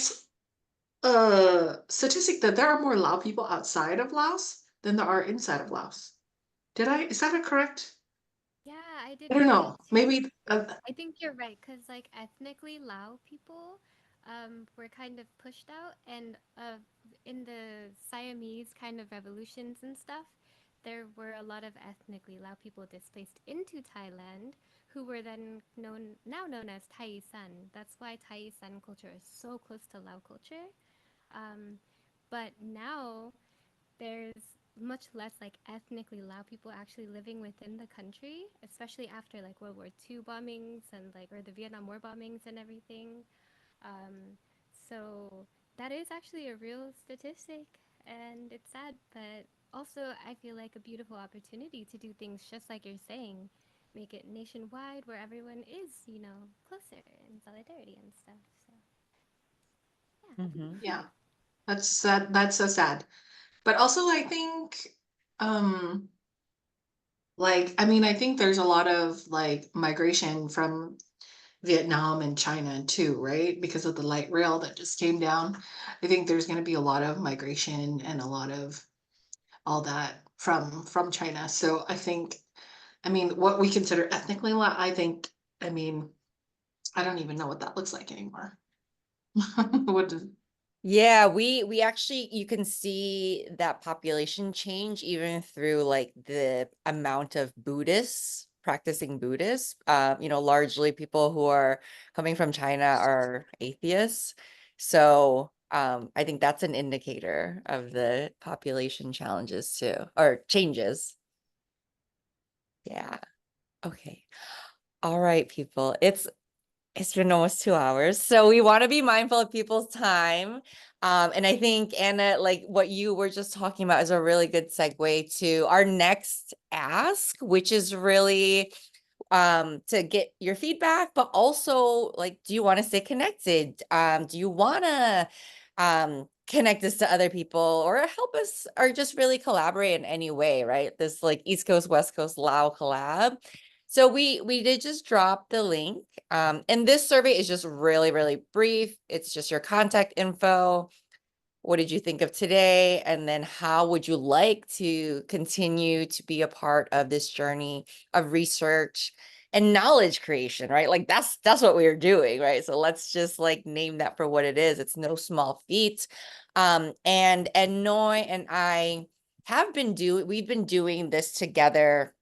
statistic that there are more Lao people outside of Laos than there are inside of Laos. Is that a correct? Yeah, I did I don't hear that know. too. Maybe, I think you're right, because like ethnically Lao people were kind of pushed out, and in the Siamese kind of revolutions and stuff, there were a lot of ethnically Lao people displaced into Thailand who were then now known as Thai San. That's why Thai San culture is so close to Lao culture. Um, but now there's much less like ethnically Lao people actually living within the country, especially after like World War II bombings and like or the Vietnam War bombings and everything. So that is actually a real statistic, and it's sad, but also I feel like a beautiful opportunity to do things just like you're saying, make it nationwide where everyone is, closer in solidarity and stuff. So Mhm. yeah, that's sad. That's so sad. But also, I think, um, like, I mean, I think there's a lot of like migration from Vietnam and China too, right? Because of the light rail that just came down. I think there's going to be a lot of migration and a lot of all that from China. So I think, I mean, what we consider ethnically Lao, I think, I mean, I don't even know what that looks like anymore. What does Yeah, we actually, you can see that population change even through like the amount of Buddhists practicing Buddhists. Largely people who are coming from China are atheists. So I think that's an indicator of the population challenges too, or changes. Yeah. Okay. All right, people. It's been almost 2 hours, so we want to be mindful of people's time. And I think, Anna, like what you were just talking about is a really good segue to our next ask, which is really to get your feedback, but also like, do you want to stay connected? Do you want to connect us to other people or help us or just really collaborate in any way, right? This like East Coast, West Coast Lao collab. So we did just drop the link. And this survey is just really, really brief. It's just your contact info. What did you think of today? And then how would you like to continue to be a part of this journey of research and knowledge creation, right? Like that's what we're doing, right? So let's just like name that for what it is. It's no small feat. And Noi and I we've been doing this together.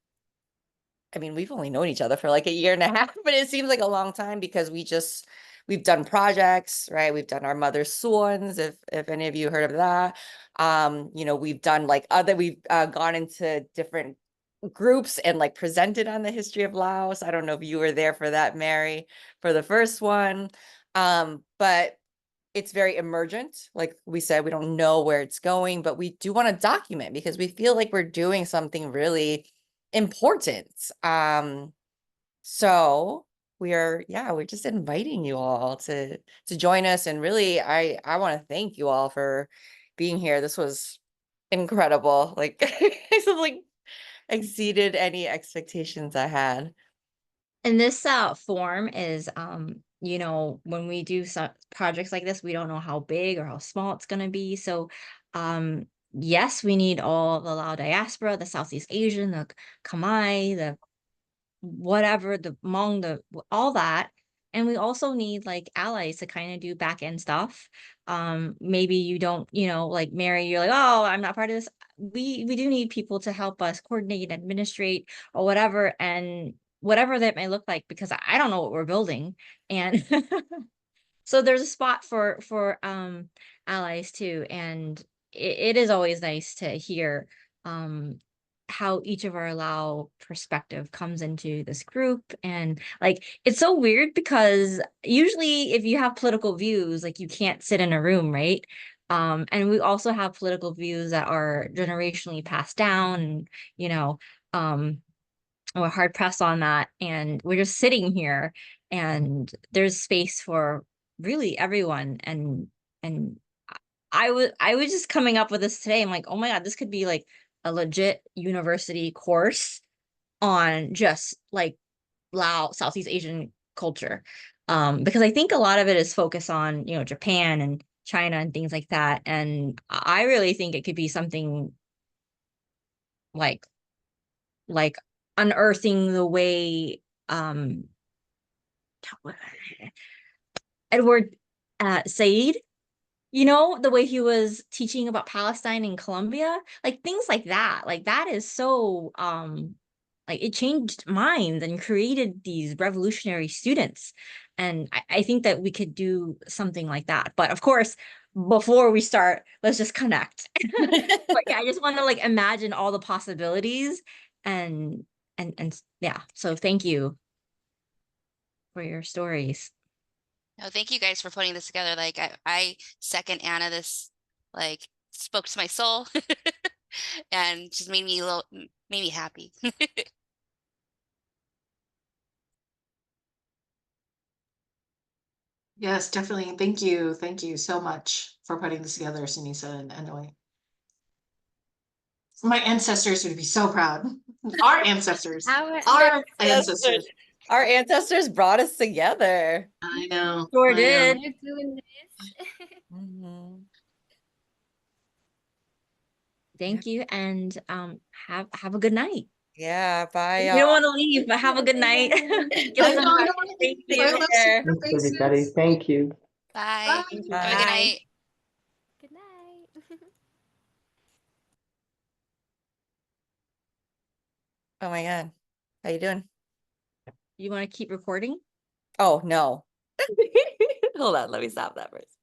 I mean, we've only known each other for like a year and a half, but it seems like a long time because we've done projects, right? We've done our mother's swans, if any of you heard of that. We've done like we've gone into different groups and like presented on the history of Laos. I don't know if you were there for that, Mary, for the first one. But it's very emergent. Like we said, we don't know where it's going, but we do want to document because we feel like we're doing something really important. So we're just inviting you all to join us. And really, I want to thank you all for being here. This was incredible. Like, this like exceeded any expectations I had. And this form is you know, when we do some projects like this, we don't know how big or how small it's going to be. So yes, we need all the Lao diaspora, the Southeast Asian, the Khmer, the whatever, the Hmong, all that. And we also need like allies to kind of do back end stuff. Maybe you don't, you know, like Mary, you're like, oh, I'm not part of this. We do need people to help us coordinate, administrate, or whatever, and whatever that may look like, because I don't know what we're building. And so there's a spot for allies too, and it is always nice to hear how each of our Lao perspective comes into this group. And like it's so weird because usually if you have political views, like you can't sit in a room, right? And we also have political views that are generationally passed down, and you know, we're hard pressed on that, and we're just sitting here, and there's space for really everyone. And I was just coming up with this today. I'm like, oh my God, this could be like a legit university course on just like Lao, Southeast Asian culture. Because I think a lot of it is focused on, you know, Japan and China and things like that. And I really think it could be something like like unearthing the way Edward Said, you know, the way he was teaching about Palestine in Colombia, like things like that. Like that is so like it changed minds and created these revolutionary students. And I think that we could do something like that. But of course, before we start, let's just connect. But yeah, I just want to like imagine all the possibilities, and yeah. So thank you for your stories. No, thank you guys for putting this together. Like I second Anna, this like spoke to my soul and just made me made me happy. Yes, definitely. Thank you. Thank you so much for putting this together, Sunisa and Noi. My ancestors would be so proud. Our ancestors. Our ancestors. Our ancestors brought us together. I know. Sure I know. did. They're doing this. Thank you, and have a good night. Yeah, bye, You y'all. don't want to leave, but have a good night. Get some rest. Thank See you you. later. Thanks, everybody. Thank you. Bye. Thank you. Have a Bye. good night. Good night. Oh my God. How you doing? You want to keep recording? Oh, no. Hold on. Let me stop that first.